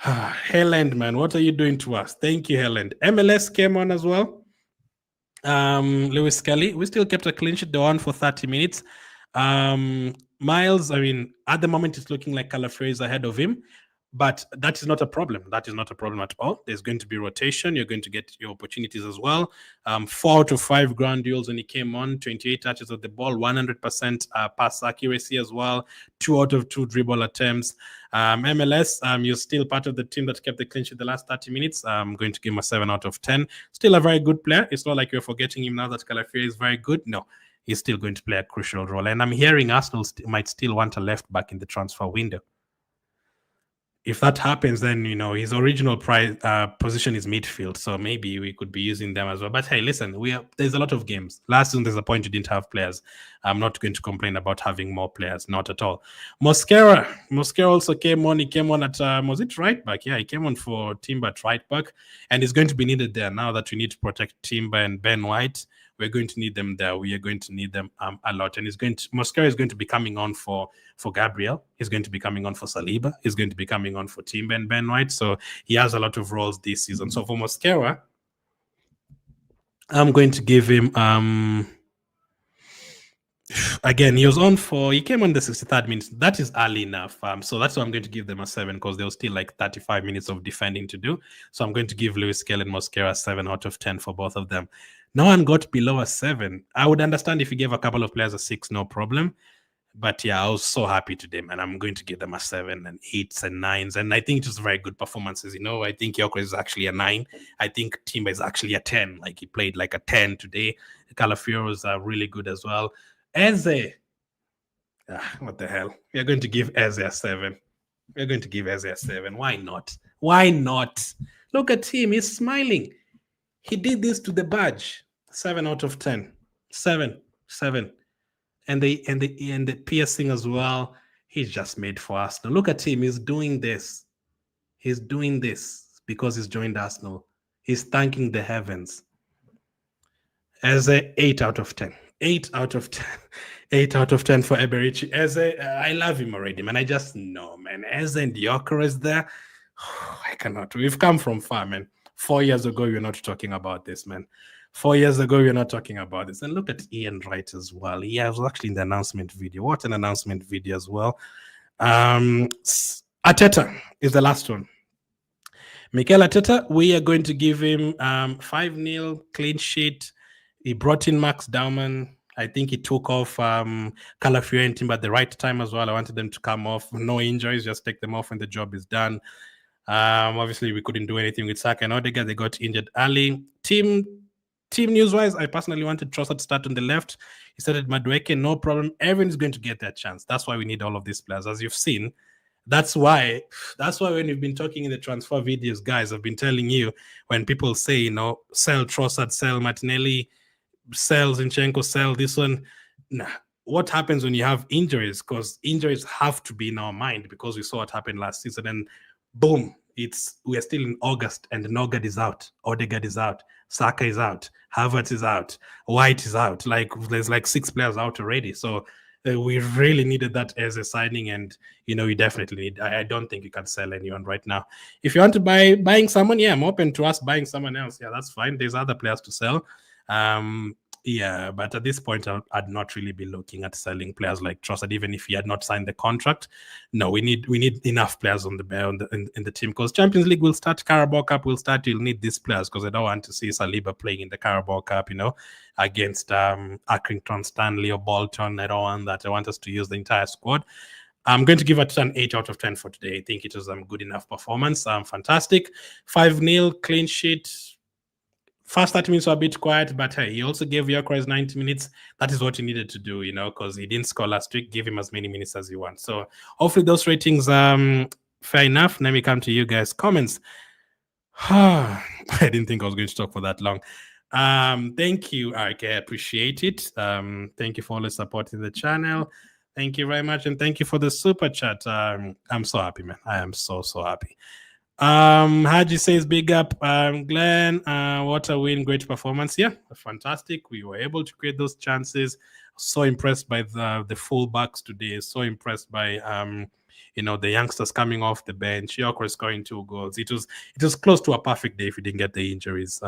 Helland, man, what are you doing to us? Thank you, Helland. MLS came on as well. Lewis Kelly, we still kept a clean sheet. They were on for 30 minutes. Miles, at the moment, it's looking like Calafrio is ahead of him, but that is not a problem. That is not a problem at all. There's going to be rotation. You're going to get your opportunities as well. 4 out of 5 ground duels when he came on, 28 touches of the ball, 100% pass accuracy as well, 2 out of 2 dribble attempts. MLS, you're still part of the team that kept the clean sheet the last 30 minutes. I'm going to give him a 7 out of 10. Still a very good player. It's not like you're forgetting him now that Calafrio is very good. No, he's still going to play a crucial role. And I'm hearing Arsenal might still want a left back in the transfer window. if that happens, then his original position is midfield, so maybe we could be using them as well. But hey, listen, there's a lot of games. Last season, there's a point you didn't have players. I'm not going to complain about having more players, not at all. Mosquera also came on. He came on at was it right back? Yeah, he came on for Timber at right back, and he's going to be needed there now that we need to protect Timber and Ben White. We're going to need them there. We are going to need them a lot. And Mosquera is going to be coming on for Gabriel. He's going to be coming on for Saliba. He's going to be coming on for Timber and Ben White. So he has a lot of roles this season. So for Mosquera, I'm going to give him again, he came on the 63rd minute. That is early enough. So that's why I'm going to give them a 7, because there was still like 35 minutes of defending to do. So I'm going to give Lewis Skelly and Mosquera 7 out of 10 for both of them. No one got below a 7. I would understand if you gave a couple of players a 6, no problem. But yeah, I was so happy today, man. I'm going to give them a 7 and 8s and 9s. And I think it was very good performances. I think Gyokeres is actually a 9. I think Timber is actually a 10. Like, he played like a 10 today. Calafioro's are really good as well. Eze. What the hell? We're going to give Eze a 7. We're going to give Eze a 7. Why not? Why not? Look at him. He's smiling. He did this to the badge. 7 out of 10. 7. And the piercing as well. He's just made for Arsenal. Look at him. He's doing this. He's doing this because he's joined Arsenal. He's thanking the heavens. As a 8 out of 10. 8 out of 10. 8 out of 10 for Eberici. I love him already, man. I just know, man. Eze and Gyokeres there. I cannot. We've come from far, man. 4 years ago, we were not talking about this, man. 4 years ago, we were not talking about this. And look at Ian Wright as well. He was actually in the announcement video. What an announcement video as well. Arteta is the last one. Mikel Arteta, we are going to give him 5-0 clean sheet. He brought in Max Daumann. I think he took off Calafiori and Timber at the right time as well. I wanted them to come off. No injuries, just take them off when the job is done. Obviously, we couldn't do anything with Saka and Odegaard. They got injured early. Team news-wise, I personally wanted Trossard to start on the left. He started Madueke, no problem. Everyone is going to get their chance. That's why we need all of these players. As you've seen, that's why when we've been talking in the transfer videos, guys, I've been telling you, when people say, sell Trossard, sell Martinelli, sell Zinchenko, sell this one. Nah. What happens when you have injuries? Because injuries have to be in our mind, because we saw what happened last season, and boom, we're still in August, and Nogard is out, Odegaard is out, Saka is out, Havertz is out, White is out. Like, there's like 6 players out already. So we really needed that as a signing, and you definitely need. I don't think you can sell anyone right now. If you want to buying someone, yeah, I'm open to us buying someone else. Yeah, that's fine. There's other players to sell. Yeah, but at this point, I'd not really be looking at selling players like Trossard, even if he had not signed the contract. No, we need enough players on in the team, because Champions League will start, Carabao Cup will start. You'll need these players, because I don't want to see Saliba playing in the Carabao Cup, against Accrington, Stanley, or Bolton. I don't want that. I want us to use the entire squad. I'm going to give it an 8 out of 10 for today. I think it was a good enough performance. Fantastic. 5-0 clean sheet. First 30 minutes were a bit quiet, but hey, he also gave Gyokeres 90 minutes. That is what he needed to do, because he didn't score last week. Give him as many minutes as you want. So hopefully those ratings, fair enough. Let me come to you guys. Comments. I didn't think I was going to talk for that long. Thank you, RK. I appreciate it. Thank you for always supporting the channel. Thank you very much, and thank you for the super chat. I'm so happy, man. I am so happy. Haji says big up, Glenn. What a win, great performance. Yeah, fantastic. We were able to create those chances. So impressed by the fullbacks today. So impressed by the youngsters coming off the bench. Gyokeres scoring 2 goals. It was close to a perfect day if we didn't get the injuries.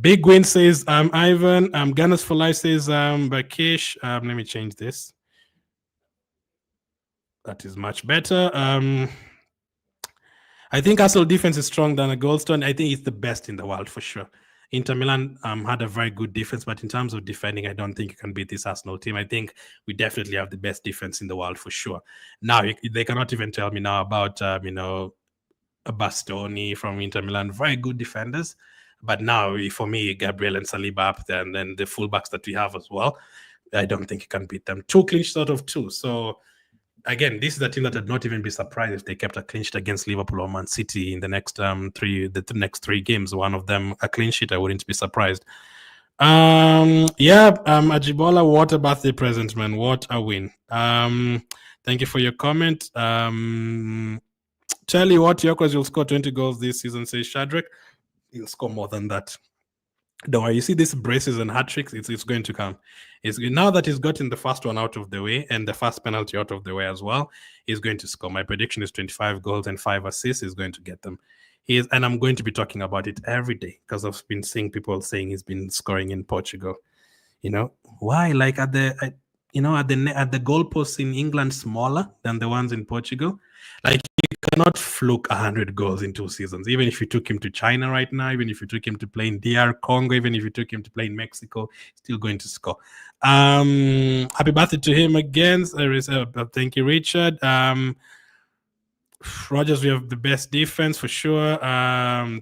Big win says Ivan. Gunners for Life says Bakish. Let me change this. That is much better. I think Arsenal defense is stronger than a Goldstone. I think it's the best in the world for sure. Inter Milan had a very good defense, but in terms of defending, I don't think you can beat this Arsenal team. I think we definitely have the best defense in the world for sure. Now, they cannot even tell me now about, Bastoni from Inter Milan. Very good defenders. But now, for me, Gabriel and Saliba up there, and then the fullbacks that we have as well, I don't think you can beat them. 2 clean sheets out of 2. So again, this is a team that I'd not even be surprised if they kept a clean sheet against Liverpool or Man City in the next next three games. One of them a clean sheet. I wouldn't be surprised. Ajibola, what a birthday present, man. What a win. Thank you for your comment. Charlie, what Gyokeres will score 20 goals this season, says Shadrach. He'll score more than that. Don't worry, you see these braces and hat tricks, it's going to come. Now that he's gotten the first one out of the way and the first penalty out of the way as well, he's going to score. My prediction is 25 goals and 5 assists. He's going to get them. And I'm going to be talking about it every day because I've been seeing people saying he's been scoring in Portugal. Why? Like at the goalposts in England smaller than the ones in Portugal. Like you cannot fluke 100 goals in 2 seasons. Even if you took him to China right now, even if you took him to play in DR Congo, even if you took him to play in Mexico, still going to score. Happy birthday to him again. Thank you, Richard. Rogers, we have the best defense for sure.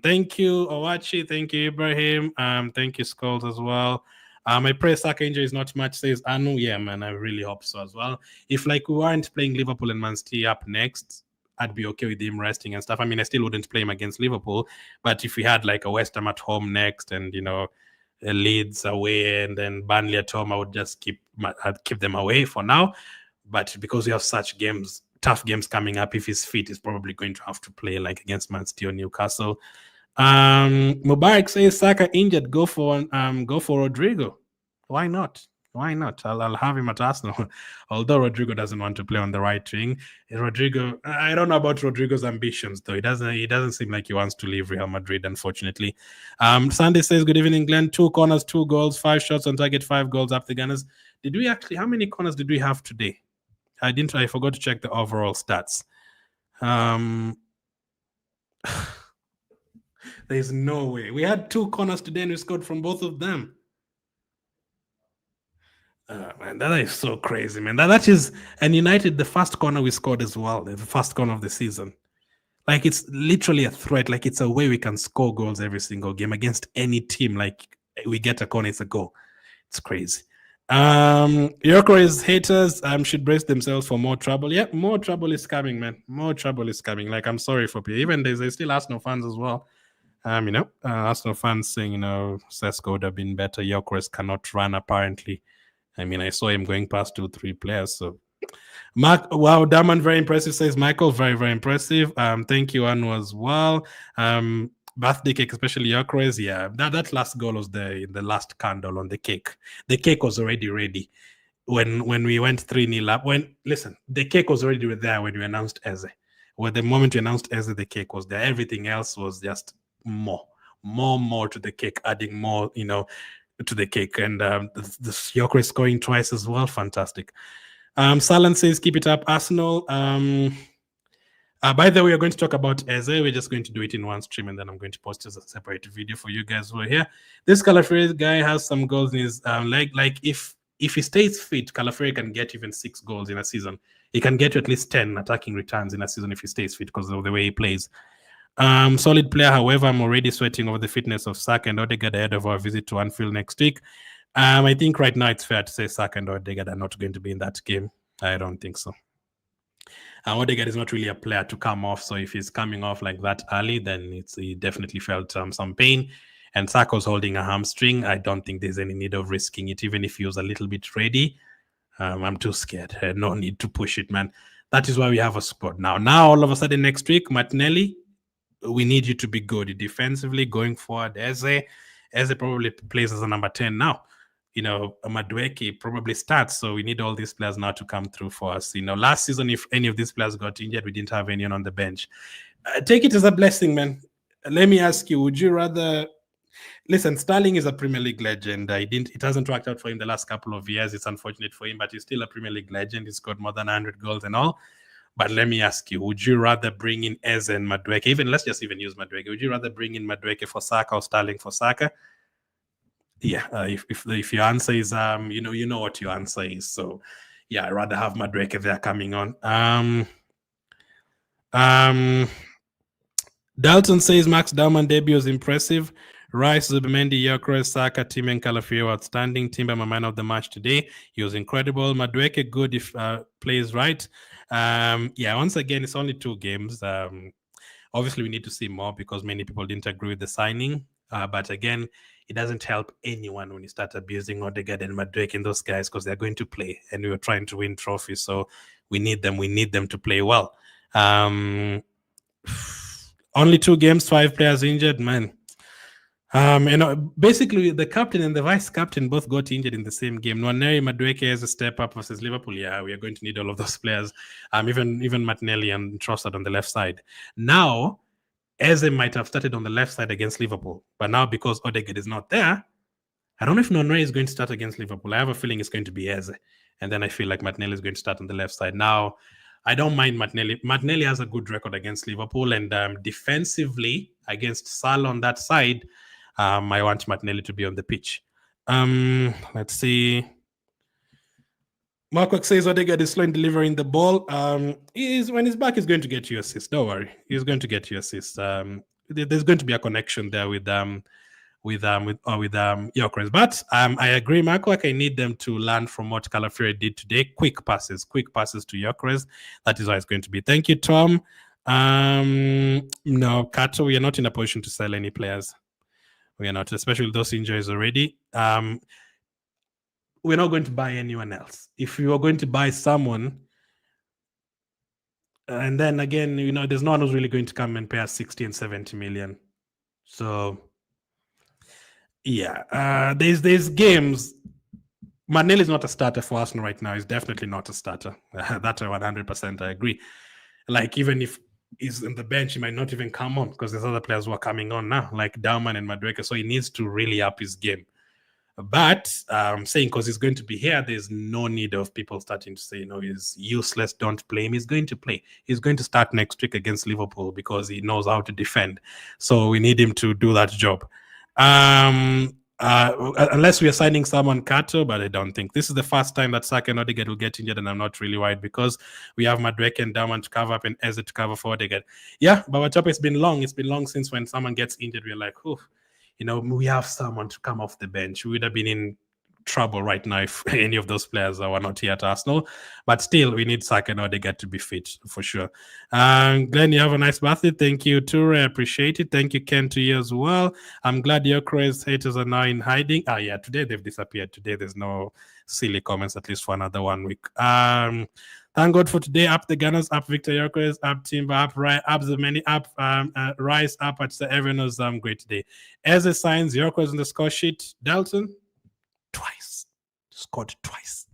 Thank you, Owachi. Thank you, Ibrahim. Thank you, Skulls, as well. I pray Saka injury is not much, says Anu. Yeah, man, I really hope so as well. If we weren't playing Liverpool and Man City up next, I'd be okay with him resting and stuff. I mean, I still wouldn't play him against Liverpool, but if we had like a West Ham at home next and, Leeds away and then Burnley at home, I would just I'd keep them away for now. But because we have such games, tough games coming up, if he's fit, he's probably going to have to play like against Man City or Newcastle. Mubarak says Saka injured. Go for Rodrigo. Why not? I'll have him at Arsenal. Although Rodrigo doesn't want to play on the right wing. Rodrigo, I don't know about Rodrigo's ambitions though. He doesn't seem like he wants to leave Real Madrid, unfortunately. Sunday says, good evening, Glenn. 2 corners, 2 goals, 5 shots on target, 5 goals up the Gunners. How many corners did we have today? I forgot to check the overall stats. There's no way. We had 2 corners today and we scored from both of them. Man, that is so crazy, man. That is, and United, the first corner we scored as well, the first corner of the season. Like, it's literally a threat. Like, it's a way we can score goals every single game against any team. Like, we get a corner, it's a goal. It's crazy. Gyokeres haters should brace themselves for more trouble. Yeah, more trouble is coming, man. More trouble is coming. Like, I'm sorry for people. Even there's still Arsenal fans as well. Arsenal fans saying, Sesko would have been better. Gyokeres cannot run, apparently. I mean, I saw him going past 2-3 players. So, Mark, wow, Daman, very impressive, says Michael. Very, very impressive. Thank you, Anu, as well. Birthday cake, especially Gyokeres. Yeah, that last goal was the last candle on the cake. The cake was already ready when we went 3-0 up. Listen, the cake was already there when we announced Eze. Well, the moment we announced Eze, the cake was there. Everything else was just more to the cake, adding more, to the cake. And the Gyokeres scoring twice as well. Fantastic. Salan says, keep it up, Arsenal. By the way, we're going to talk about Eze. We're just going to do it in one stream, and then I'm going to post as a separate video for you guys who are here. This Calaferi guy has some goals in his like if he stays fit, Calaferi can get even 6 goals in a season. He can get to at least 10 attacking returns in a season if he stays fit because of the way he plays. Solid player. However, I'm already sweating over the fitness of Saka and Odegaard ahead of our visit to Anfield next week. I think right now it's fair to say Saka and Odegaard are not going to be in that game. I don't think so. Odegaard is not really a player to come off, so if he's coming off like that early, then he definitely felt some pain. And Saka's holding a hamstring. I don't think there's any need of risking it, even if he was a little bit ready. I'm too scared. No need to push it, man. That is why we have a squad now. Now, all of a sudden, next week, Martinelli, we need you to be good defensively going forward. Eze probably plays as a number 10 now. Madueke probably starts, so we need all these players now to come through for us. Last season, if any of these players got injured, we didn't have anyone on the bench. Take it as a blessing, man. Let me ask you, would you rather... Listen, Sterling is a Premier League legend. It hasn't worked out for him the last couple of years. It's unfortunate for him, but he's still a Premier League legend. He's got more than 100 goals and all. But let me ask you, would you rather bring in Eze and Madueke? Let's just even use Madueke. Would you rather bring in Madueke for Saka or Sterling for Saka? Yeah, if your answer is you know what your answer is. So yeah, I'd rather have Madueke there coming on. Dalton says Max Dauman debut was impressive. Rice, Zubimendi, Gyokeres, Saka, Tim and Calafio outstanding. Timber, my man of the match today. He was incredible. Madueke, good if plays right. Once again, it's only 2 games. Obviously, we need to see more because many people didn't agree with the signing. But again, it doesn't help anyone when you start abusing Odegaard and Madueke and those guys because they're going to play, and we were trying to win trophies. So we need them. We need them to play well. Only 2 games, 5 players injured, man. Basically, the captain and the vice captain both got injured in the same game. Nwaneri Madueke has a step up versus Liverpool. Yeah, we are going to need all of those players. Even Martinelli and Trossard on the left side. Now, Eze might have started on the left side against Liverpool, but now because Odegaard is not there, I don't know if Nwaneri is going to start against Liverpool. I have a feeling it's going to be Eze, and then I feel like Martinelli is going to start on the left side. Now, I don't mind Martinelli. Martinelli has a good record against Liverpool, and defensively against Salah on that side, I want Martinelli to be on the pitch. Let's see. Mark says Odegaard is slow in delivering the ball. When he's back, he's going to get you assists. Don't worry, he's going to get you assists. There's going to be a connection there with Gyokeres. But I agree, Mark. I need them to learn from what Calafiori did today. Quick passes to Gyokeres. That is how it's going to be. Thank you, Tom. No, Kato, we are not in a position to sell any players. We are not, especially those injuries already. We're not going to buy anyone else. If you are going to buy someone, and then again, there's no one who's really going to come and pay us 60 and 70 million. So, yeah, there's games. Martinelli is not a starter for Arsenal right now. He's definitely not a starter. That's 100%. I agree. Like, even if he's on the bench, he might not even come on because there's other players who are coming on now, like Dauman and Madueke. So he needs to really up his game. But saying because he's going to be here, there's no need of people starting to say, he's useless, don't play him. He's going to play. He's going to start next week against Liverpool because he knows how to defend. So we need him to do that job. Unless we are signing someone, Kato, but I don't think. This is the first time that Saka and Odegaard will get injured, and I'm not really worried because we have Madueke and Dauman to cover up and Eze to cover for Odegaard. Yeah, but it's been long. It's been long since when someone gets injured, we're like, we have someone to come off the bench. We would have been in trouble right now if any of those players were not here at Arsenal. But still, we need Saka and Odegaard to be fit for sure. Glenn, you have a nice birthday. Thank you, Ture. I appreciate it. Thank you, Ken, to you as well. I'm glad Gyokeres haters are now in hiding. Yeah, today they've disappeared. Today there's no silly comments, at least for another 1 week. Thank God for today. Up the Gunners, up Victor Gyokeres, up Timber, up Rice, up the many, up Rice, up at everyone knows great today. As a signs, Gyokeres on the score sheet. Dalton, twice. Scored twice.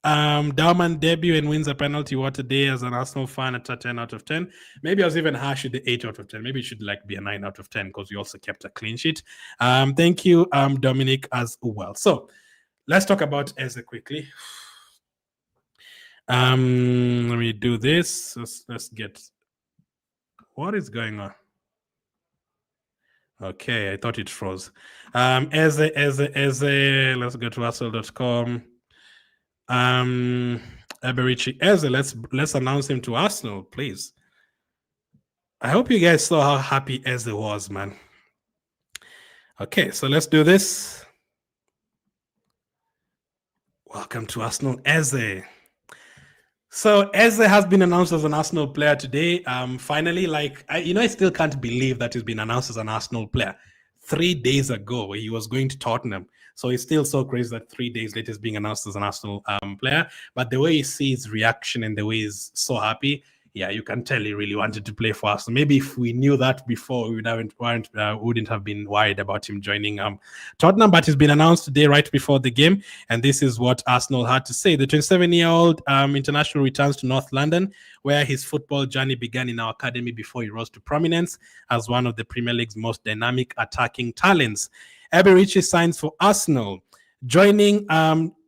Dauman debut and wins a penalty. What a day as an Arsenal fan at a 10 out of 10. Maybe I was even harsh with the 8 out of 10. Maybe it should be a 9 out of 10 because we also kept a clean sheet. Thank you, Dominic, as well. So let's talk about Eze quickly. Let me do this. Let's get what is going on. Okay, I thought it froze. Eze. Let's go to Arsenal.com. Eberici Eze. Let's announce him to Arsenal, please. I hope you guys saw how happy Eze was, man. Okay, so let's do this. Welcome to Arsenal, Eze. So Eze has been announced as an Arsenal player today. Finally, I still can't believe that he's been announced as an Arsenal player. 3 days ago, he was going to Tottenham. So it's still so crazy that 3 days later he's being announced as an Arsenal player. But the way you see his reaction and the way he's so happy, yeah, you can tell he really wanted to play for us. Maybe if we knew that before, we wouldn't have been worried about him joining Tottenham. But he's been announced today right before the game. And this is what Arsenal had to say. The 27-year-old international returns to North London, where his football journey began in our academy before he rose to prominence as one of the Premier League's most dynamic attacking talents. Eberici signs for Arsenal. Joining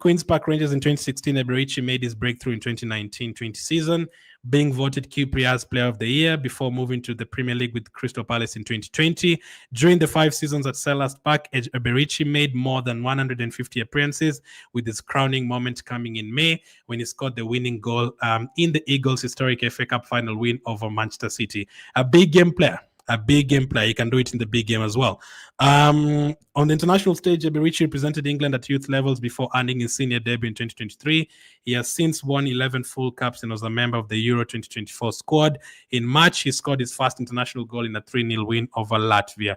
Queen's Park Rangers in 2016, Eberici made his breakthrough in 2019-20 season, being voted QPR's Player of the Year before moving to the Premier League with Crystal Palace in 2020. During the 5 seasons at Selhurst Park, Eberici made more than 150 appearances, with his crowning moment coming in May when he scored the winning goal in the Eagles' historic FA Cup final win over Manchester City. A big game player. a big game player. He can do it in the big game as well. On the international stage, Eberechi represented England at youth levels before earning his senior debut in 2023. He has since won 11 full caps and was a member of the Euro 2024 squad. In March, he scored his first international goal in a 3-0 win over Latvia.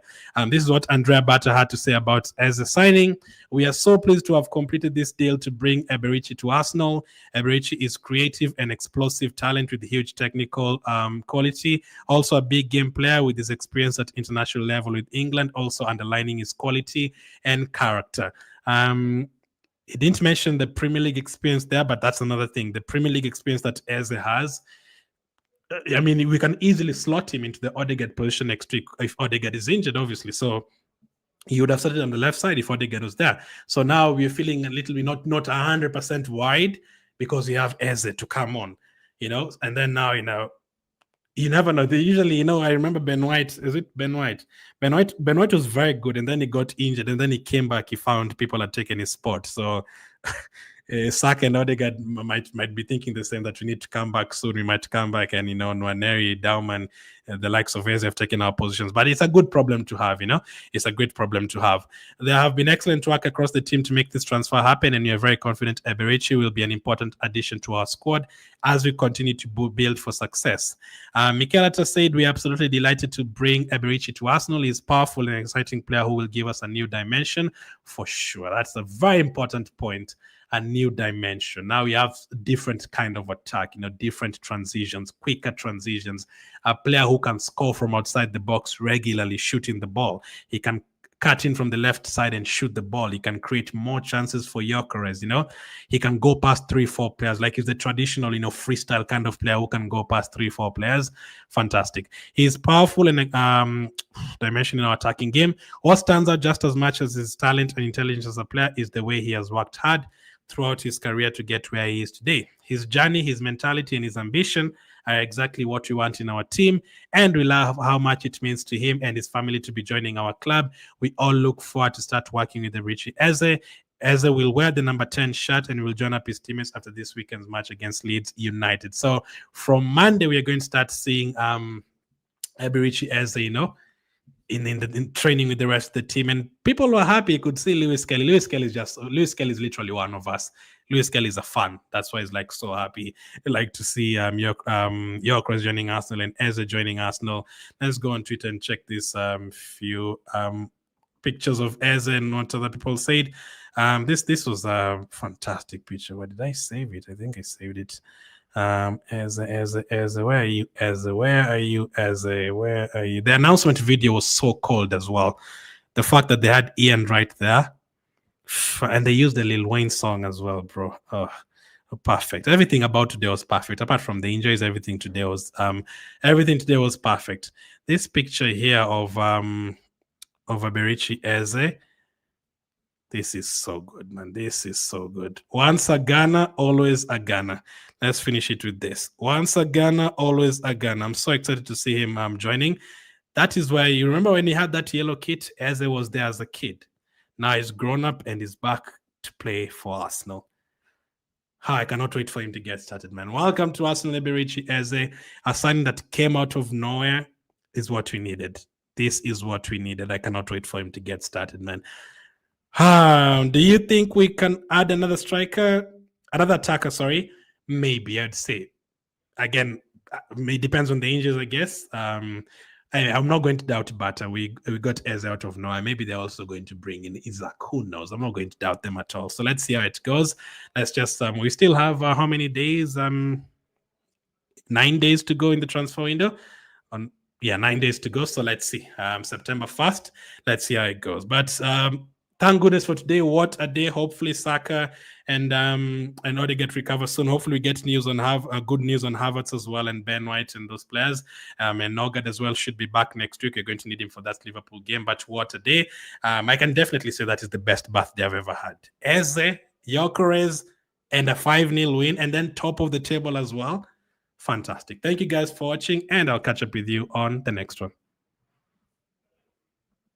This is what Andrea Bata had to say about as a signing. We are so pleased to have completed this deal to bring Eberechi to Arsenal. Eberechi is creative and explosive talent with huge technical quality. Also a big game player with his experience at international level with England, also underlining his quality and character. He didn't mention the Premier League experience there, but that's another thing. The Premier League experience that Eze has, I mean, we can easily slot him into the Odegaard position next week if Odegaard is injured, obviously. So he would have started on the left side if Odegaard was there. So now we're feeling a little bit not 100% wide because we have Eze to come on, and then now, you never know. They usually, I remember Ben White. Is it Ben White? Ben White was very good, and then he got injured, and then he came back. He found people had taken his spot. So Saka and Odegaard might be thinking the same, that we need to come back soon. We might come back, and Nwaneri, Dauman, the likes of Eze have taken our positions. But it's a good problem to have. It's a great problem to have. There have been excellent work across the team to make this transfer happen, and we are very confident Eberechi will be an important addition to our squad as we continue to build for success. Mikel Arteta said, "We are absolutely delighted to bring Eberechi to Arsenal. He's a powerful and exciting player who will give us a new dimension for sure." That's a very important point. A new dimension. Now we have different kind of attack, different transitions, quicker transitions. A player who can score from outside the box regularly, shooting the ball. He can cut in from the left side and shoot the ball. He can create more chances for Gyokeres, He can go past 3-4 players. Like he's the traditional, freestyle kind of player who can go past 3-4 players. Fantastic. He's powerful in dimension in our attacking game. What stands out just as much as his talent and intelligence as a player is the way he has worked hard throughout his career to get where he is today. His journey, his mentality, and his ambition are exactly what we want in our team, and we love how much it means to him and his family to be joining our club. We all look forward to start working with Eberechi Eze. Eze will wear the number 10 shirt and will join up his teammates after this weekend's match against Leeds United. So from Monday, we are going to start seeing Eberechi Eze, in training with the rest of the team, and people were happy. You could see Lewis Kelly. Lewis Kelly is literally one of us. Lewis Kelly is a fan. That's why he's so happy. I like to see Gyokeres joining Arsenal and Eze joining Arsenal. Let's go on Twitter and check this few pictures of Eze and what other people said. This was a fantastic picture. Where did I save it? I think I saved it. Eze, where are you? Where are you? Where are you? The announcement video was so cold as well. The fact that they had Ian right there, and they used the Lil Wayne song as well, bro. Oh, perfect. Everything about today was perfect. Apart from the injuries, everything today was perfect. This picture here of Eberechi Eze. This is so good, man. This is so good. Once a Ghana, always a Ghana. Let's finish it with this. Once a Ghana, always a Ghana. I'm so excited to see him joining. That is why you remember when he had that yellow kit, Eze was there as a kid. Now he's grown up and he's back to play for Arsenal. I cannot wait for him to get started, man. Welcome to Arsenal, Eberechi Eze. A signing that came out of nowhere is what we needed. This is what we needed. I cannot wait for him to get started, man. Do you think we can add another attacker, sorry? Maybe, I'd say. Again, it depends on the injuries, I guess. I'm not going to doubt Bata. We got Eze out of nowhere. Maybe they're also going to bring in Isaac. Who knows? I'm not going to doubt them at all. So let's see how it goes. Let's just, we still have how many days? 9 days to go in the transfer window. 9 days to go. So let's see. September 1st. Let's see how it goes. But thank goodness for today. What a day. Hopefully Saka and Odegaard recover soon. Hopefully we get good news on Havertz as well, and Ben White and those players. And Nogard as well should be back next week. You're going to need him for that Liverpool game. But what a day. I can definitely say that is the best birthday I've ever had. Eze, Gyokeres, and a 5-0 win, and then top of the table as well. Fantastic. Thank you guys for watching, and I'll catch up with you on the next one.